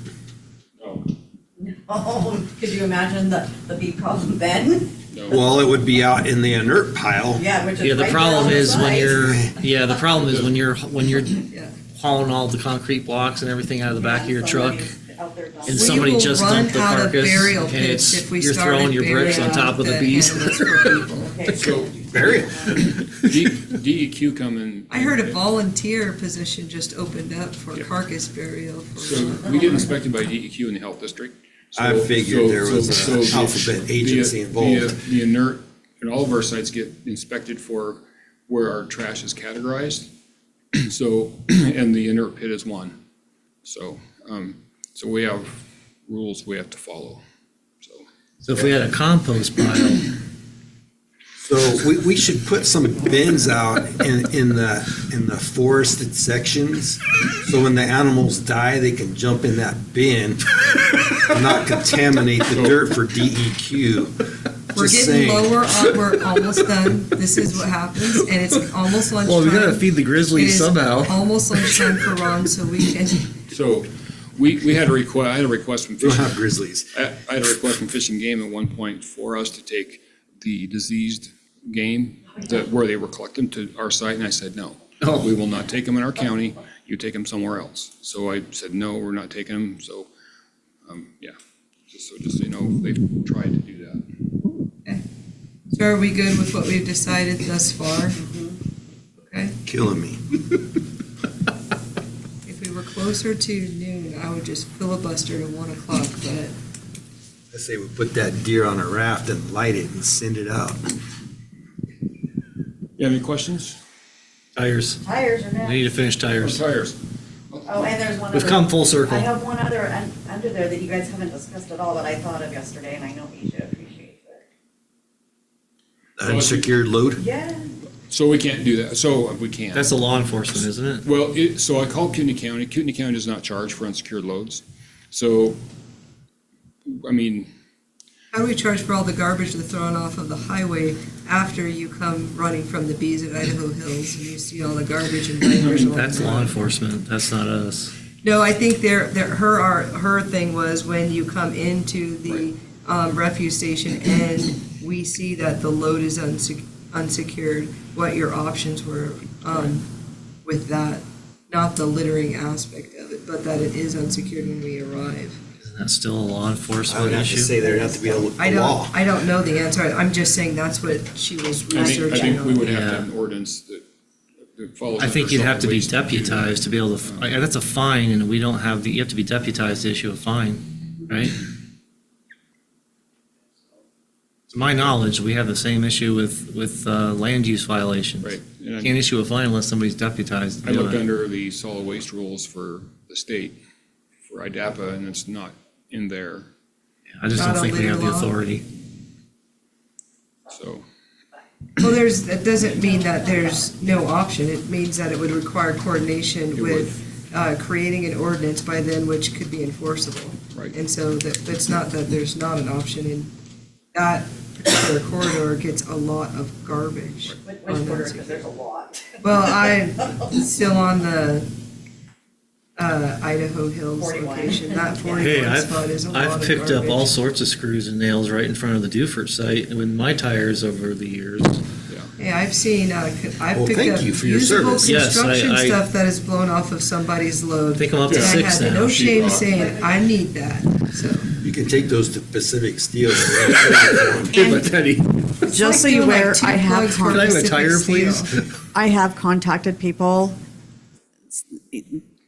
no, Oh, could you imagine the bee problem then? no. Well, it would be out in the inert pile. Yeah, which is Yeah, the right there problem on the is when side. the problem is when you're Yeah. hauling all the concrete blocks and everything out of the back of your truck, Out there dumping. and We somebody will just run dumped the out of carcass, burial and pits it's, if we you're started throwing your bricks on burying top of the the bees. animals for people. Okay. So Burial. DEQ come in. I heard a volunteer position just opened up for Yeah. carcass burial. So we get inspected by DEQ in the health district. So- I figured there was so a the- alphabet agency the- involved. The inert, and all of our sites get inspected for where our trash is categorized. So, and the inert pit is one. So, so we have rules we have to follow, so. So if we had a compost pile, So we should put some bins out in the forested sections, so when the animals die, they can jump in that bin and not contaminate the dirt for DEQ. We're Just getting saying. lower on, we're almost done. This is what happens, and it's almost lunchtime. well, we gotta feed the It grizzlies is somehow. almost lunchtime for Ron, so we can, So, we had a request, I had a request from We don't Fish, have grizzlies. I had a request from Fish and Game at one point for us to take the diseased game where they were collecting to our site, and I said, no. Oh. We will not take them in our county, you take them somewhere else. So I said, no, we're not taking them, so, yeah. Just so you know, they've tried to do that. so are we good with what we've decided thus far? Okay, Killing me. if we were closer to noon, I would just filibuster to 1 o'clock, but I say we put that deer on a raft and light it and send it out. You have any questions? Tires. Tires are We next. need to finish tires. Tires. Oh, and there's one We've other. come full circle. I have one other under there that you guys haven't discussed at all that I thought of yesterday, and I know you should appreciate it. Unsecured load. Yeah. So we can't do that, so we can't. That's a law enforcement, isn't it? Well, so I called Kootenai County. Kootenai County does not charge for unsecured loads. So, I mean, how do we charge for all the garbage that's thrown off of the highway after you come running from the bees at Idaho Hills and you see all the garbage and diapers along That's the law road? enforcement, that's not us. No, I think her thing was when you come into the refuse station and we see that the load is unsecured, what your options were with that, not the littering aspect of it, but that it is unsecured when we arrive. Isn't that still a law I enforcement would have to issue? say there'd have to be a I law. don't know the answer. I'm just saying that's what she was I researching think we would on. have to Yeah. have an ordinance that follows. I think under you'd have to be solid waste. deputized to be able to, that's a fine, and we don't have, you have to be deputized to issue a fine, right? To my knowledge, we have the same issue with land use violations. Right. And I- Can't issue a fine unless somebody's deputized I to do looked it. under the solid waste rules for the state, for IDAPA, and it's not in there, I just Not don't a think we have the litter law? authority. so. Well, that doesn't mean that there's no option. It means that it would require coordination It with creating an ordinance by then, which could be enforceable. Right. And so it's not that there's not an option, and that particular corridor gets a lot of garbage. Which on that quarter, section. because there's a lot. Well, I'm still on the Idaho Hills 41. location. That Hey, 41 spot is a lot of I've garbage. picked up all sorts of screws and nails right in front of the Dufert site with my tires over the years. Hey, I've seen, I've Well, picked thank up you for your usable service. Yes, construction I- stuff that is blown off of somebody's load. I think I'm up to And I 6 had now. no shame saying, I need that, so. You can take those to Pacific Steel. Hey, but Teddy, Just so like you doing, like, aware, 2 I have plugs for can I have a Pacific tire, Steel. please? I have contacted people.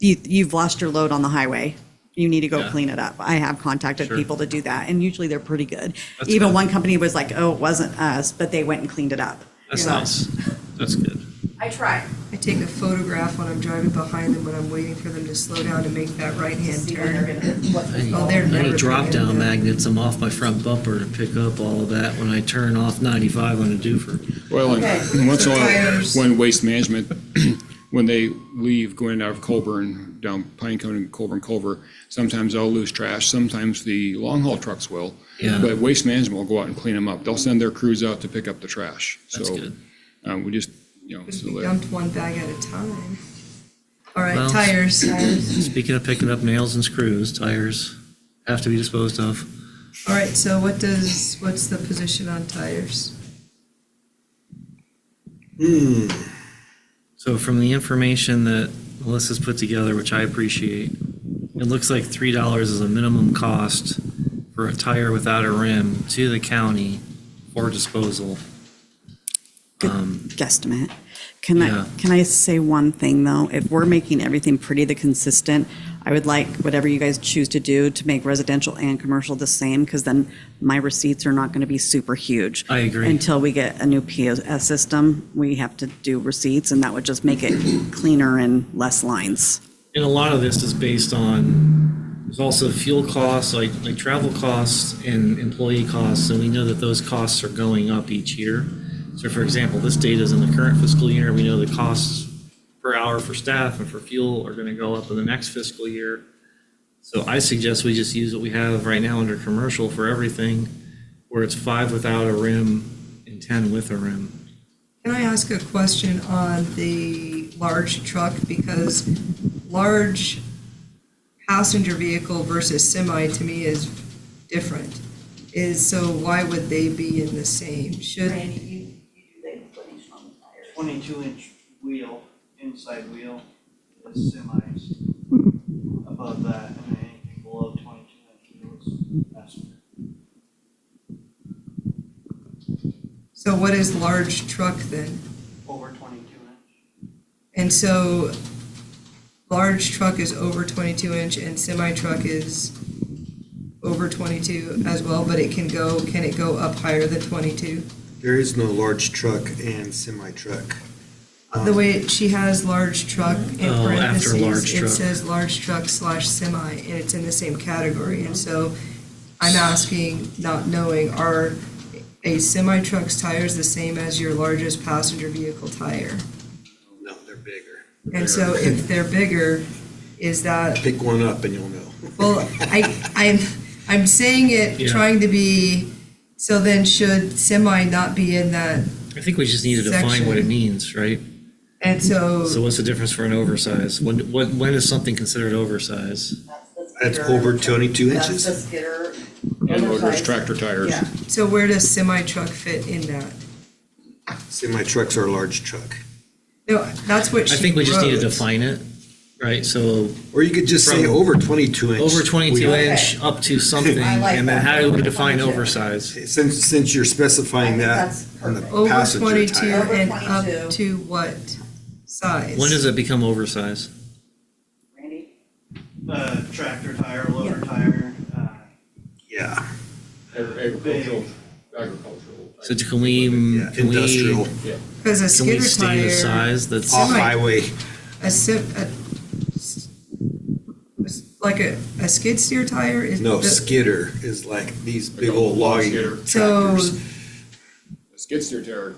You've lost your load on the highway. You need to go Yeah. clean it up. I have contacted Sure. people to do that, and usually they're pretty good. That's Even good. one company was like, "Oh, it wasn't us," but they went and cleaned it up. That's Yeah. nice. That's good. I try. I take a photograph when I'm driving behind them, when I'm waiting for them to slow down to make that right-hand See when they're turn. gonna, what's I Oh, they're I never need drop-down gonna- magnets. I'm off my front bumper to pick up all of that when I turn off 95 on a Dufert. Well, Okay, and once in a so tires. while, when Waste Management, when they leave going out of Colburn, down Pine Cone and Colburn Culver, sometimes they'll lose trash, sometimes the long haul trucks will. Yeah. But Waste Management will go out and clean them up. They'll send their crews out to pick up the trash. That's So, good. we just, so Because we that- dumped one bag at a time. All right, Well, tires. Speaking of picking up nails and screws, tires have to be disposed of. All right, so what's the position on tires? So from the information that Melissa's put together, which I appreciate, it looks like $3 is a minimum cost for a tire without a rim to the county for disposal. Guesstimate. Can Yeah. I say one thing though? If we're making everything pretty consistent, I would like whatever you guys choose to do to make residential and commercial the same, because then my receipts are not going to be super huge. I agree. Until we get a new POS system, we have to do receipts, and that would just make it cleaner and less lines. And a lot of this is based on, there's also fuel costs, like travel costs and employee costs, and we know that those costs are going up each year. So for example, this data is in the current fiscal year, we know the costs per hour for staff and for fuel are gonna go up in the next fiscal year. So I suggest we just use what we have right now under commercial for everything, where it's 5 without a rim and 10 with a rim. Can I ask a question on the large truck? Because large passenger vehicle versus semi to me is different. So why would they be in the same? Should, Randy, you do the explanation on the tires. 22-inch wheel, inside wheel is semis. Above that, and anything below 22-inch wheel is passenger. so what is large truck then? Over 22-inch. And so large truck is over 22 inch and semi truck is over 22 as well, but can it go up higher than 22? There is no large truck and semi-truck. The way she has large truck in Oh, after parentheses, large it truck. says large truck / semi, and it's in the same category. And so I'm asking, not knowing, are a semi truck's tires the same as your largest passenger vehicle tire? No, they're bigger. And so if they're bigger, is that, Pick one up and you'll know. well, I'm saying it Yeah. trying to be, so then should semi not be in that? I think we just need to define what it Section. means, right? And So so, what's the difference for an oversize? When is something considered oversize? That's the That's skidder. over 22 That's inches. the skidder. and motors, oversized. tractor tires. Yeah. so where does semi truck fit in that? Semi-trucks are a large truck. No, that's what she I think we just need to wrote. define it, right? So Or you could just say From over 22 inch. over 22 wheel. inch up to something, I like and then that. how do we define 22. oversize? Since you're specifying I think that that's on the perfect. Over passenger 22 tire. Over and 22. up to what size? When does it become oversize? Randy? Tractor tire, loader tire, Yeah. Agricultural Agricultural. So can we, Yeah, industrial, Yeah. Because a can we skidder stay the tire, size that's, off highway. a sim, like a skid steer tire is. No, the- skidder is like these big Like a old log logging skidder. So tractors. A skid steer tire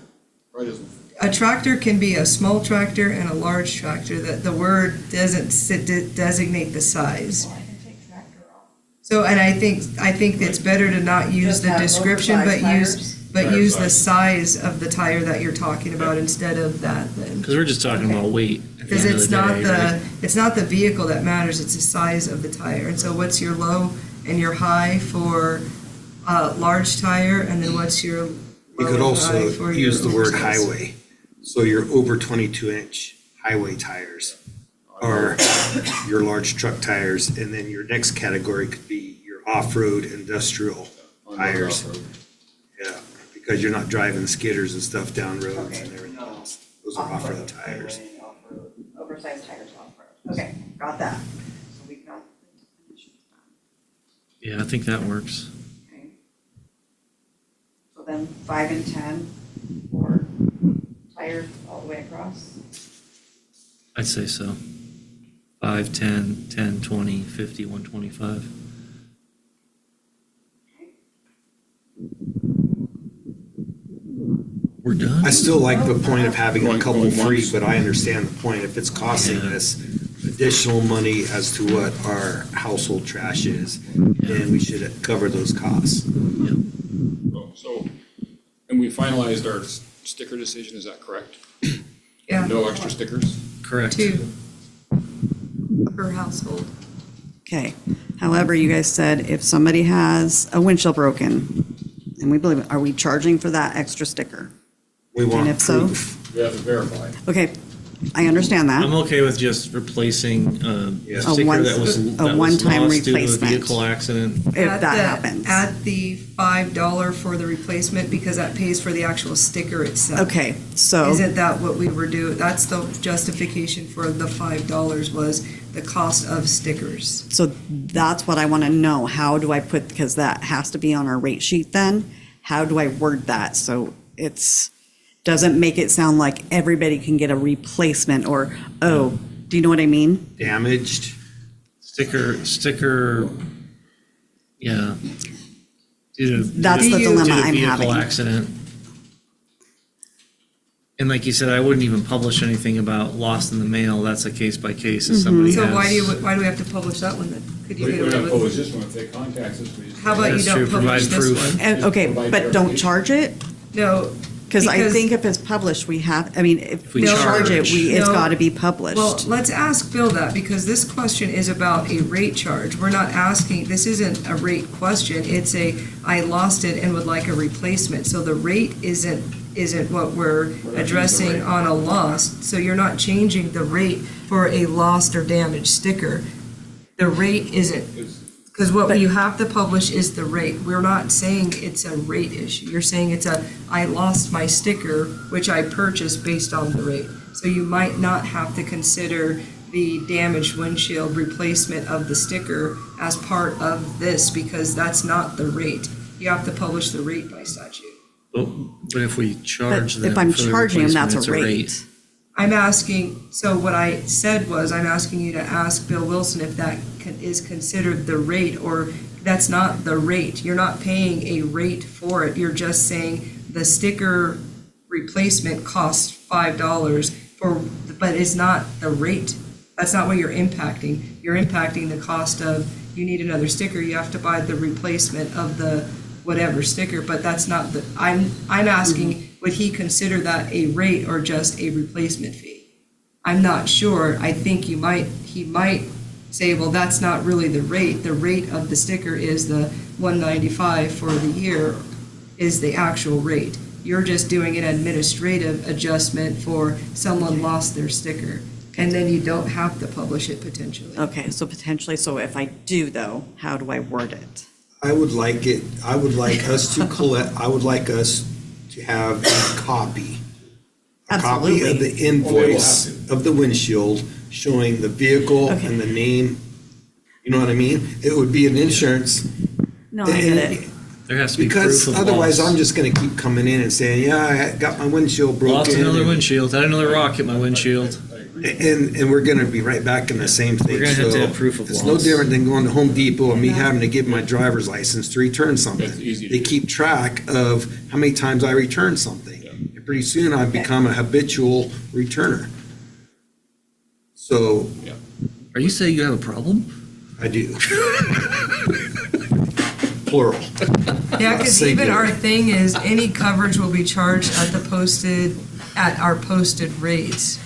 probably doesn't. a tractor can be a small tractor and a large tractor, that the word doesn't designate the size. Well, I can take tractor off. So, and I think it's better to not use Just the have description, but oversized use, tires? Tire use the size. size of the tire that you're talking about instead of that then. because we're just talking about weight at the Because end of it's the not day, the, right? it's not the vehicle that matters, it's the size of the tire. And so what's your low and your high for large tire, and then what's your You low could and high also for your use the word oversized? highway. So your over 22-inch highway tires are your large truck tires, and then your next category could be your off-road industrial tires. Yeah, because you're not driving skidders and stuff down roads and everything else. Those are off-road tires. Highway, off-road. Oversized tires off-road. Okay, got that. So we got the definitions done. Yeah, I think that works. Okay. So then 5 and 10 for tires all the way across. I'd say so. 5, 10, 10, 20, 50, 125. We're done? I still like the point of having a Going- couple going free, once. but I understand the point. If it's costing Yeah. us additional money as to what our household trash is, then we should cover those costs. So, and we finalized our sticker decision, is that correct? Yeah, No extra stickers? Correct. 2 per household. Okay. However, you guys said if somebody has a windshield broken, and we believe, are we charging for that extra sticker? We want if so? proof. We have to verify. Okay, I understand that. I'm okay with just replacing Yeah. a A sticker one- that was a that was one-time lost due to a replacement. vehicle accident. If At that the- happens. At the $5 for the replacement, because that pays for the actual sticker itself. Okay, so, Isn't that what we were doing? That's the justification for the $5 was the cost of stickers. so that's what I want to know. How do I put, because that has to be on our rate sheet then. How do I word that? So it's, doesn't make it sound like everybody can get a replacement or, oh, do you know what I mean? Damaged. Sticker, yeah. That's the due to dilemma a I'm vehicle having. accident. And like you said, I wouldn't even publish anything about lost in the mail. That's a case by case if somebody has. So why do we have to publish that one then? Could you We get don't away have to publish with? this one, if they contact us, we just. How about you That's true, don't publish provide this proof. one? And, okay, but don't charge it? No. Because I Because- think if it's published, we have, I mean, if we we charge it, charge. it's No. got to be Well, published. let's ask Bill that, because this question is about a rate charge. We're not asking, this isn't a rate question, it's I lost it and would like a replacement. So the rate isn't what we're changing the addressing rate. on a lost. So you're not changing the rate for a lost or damaged sticker. The rate isn't, because what you have to publish is the rate. We're not saying it's a rate issue. You're saying it's I lost my sticker, which I purchased based on the rate. So you might not have to consider the damaged windshield replacement of the sticker as part of this, because that's not the rate. You have to publish the rate by statute. But if we But charge them if I'm for the charging them, replacement, that's it's a rate. I'm asking, so what I said was, I'm asking you to ask Bill Wilson if that is considered the rate, or that's not the rate. You're not paying a rate for it. You're just saying the sticker replacement costs $5 but it's not the rate. That's not what you're impacting. You're impacting the cost of, you need another sticker, you have to buy the replacement of the whatever sticker, but that's not I'm asking, would he consider that a rate or just a replacement fee? I'm not sure. I think he might say, well, that's not really the rate. The rate of the sticker is the $195 for the year is the actual rate. You're just doing an administrative adjustment for someone lost their sticker. And then you don't have to publish it potentially. Okay, so potentially, so if I do though, how do I word it? I would like us to collect, I would like us to have a copy. A copy of Absolutely. the invoice of the windshield showing the vehicle Okay. and the name. You know what I mean? It would be an insurance. No, I get it. There has to be Because proof of otherwise, loss. I'm just gonna keep coming in and saying, yeah, I got my windshield broken. Lost another and- windshield. Had another rock hit my windshield. And we're gonna be right back in the same thing. We're gonna have to So have proof of It's no loss. different than going to Home Depot and me having to give my driver's license to return something. That's easy to They do. keep track of how many times I return something. And pretty soon I've become a habitual returner. So Are you saying you have a problem? I do. Plural. Yeah, because even our thing is, any coverage will be charged at our posted rates.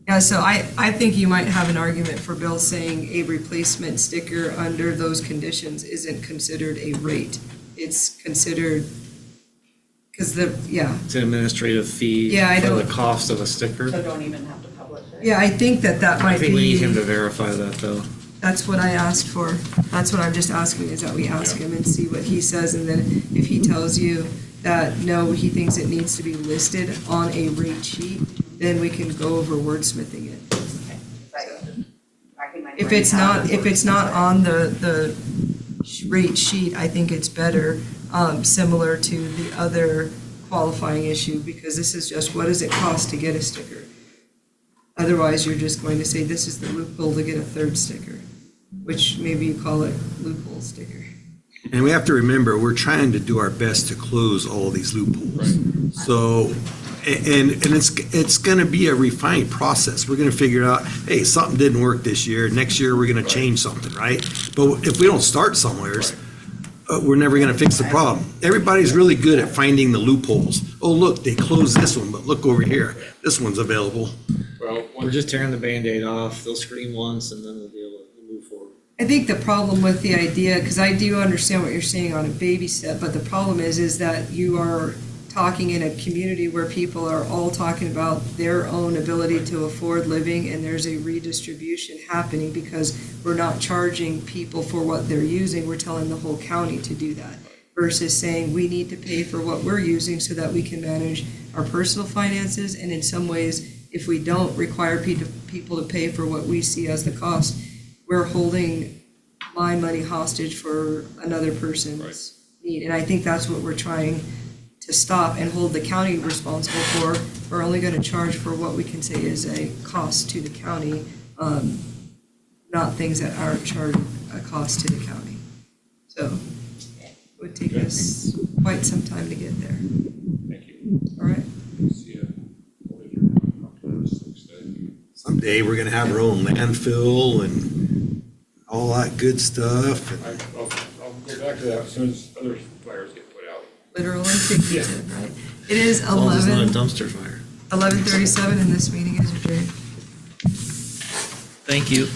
Yeah, so I think you might have an argument for Bill saying a replacement sticker under those conditions isn't considered a rate. It's considered, because It's an administrative fee Yeah, I for the don't- cost of a sticker. So don't even have to publish it. yeah, I think that I might think we need be, him to verify that though. that's what I asked for. That's what I'm just asking, is that we ask him and see what he says, and then if he tells you that, no, he thinks it needs to be listed on a rate sheet, then we can go over wordsmithing it. If it's not on the rate sheet, I think it's better, similar to the other qualifying issue, because this is just, what does it cost to get a sticker? Otherwise, you're just going to say, this is the loophole to get a third sticker, which maybe you call it loophole sticker. And we have to remember, we're trying to do our best to close all these loopholes. So, and it's gonna be a refined process. We're gonna figure out, hey, something didn't work this year, next year we're gonna change something, right? But if we don't start somewheres, we're never gonna fix the problem. Everybody's really good at finding the loopholes. Oh, look, they closed this one, but look over here, this one's available. Well, We're just tearing the Band-Aid off. They'll scream once and then we'll be able to move forward. I think the problem with the idea, because I do understand what you're saying on a baby step, but the problem is that you are talking in a community where people are all talking about their own ability to afford living, and there's a redistribution happening because we're not charging people for what they're using, we're telling the whole county to do that, versus saying we need to pay for what we're using so that we can manage our personal finances, and in some ways, if we don't require people to pay for what we see as the cost, we're holding my money hostage for another person's need. And I think that's what we're trying to stop and hold the county responsible for. We're only going to charge for what we can say is a cost to the county, not things that aren't charged a cost to the county. So it would take us quite some time to get there. thank you. All right. See ya. October 6th, I think. Someday, we're gonna have our own landfill and all that good stuff. I'll get back to that as soon as other flyers get put out. Literal and figurative, right? It is As long as it's not a 11:37 dumpster fire. and this meeting is adjourned. Thank you.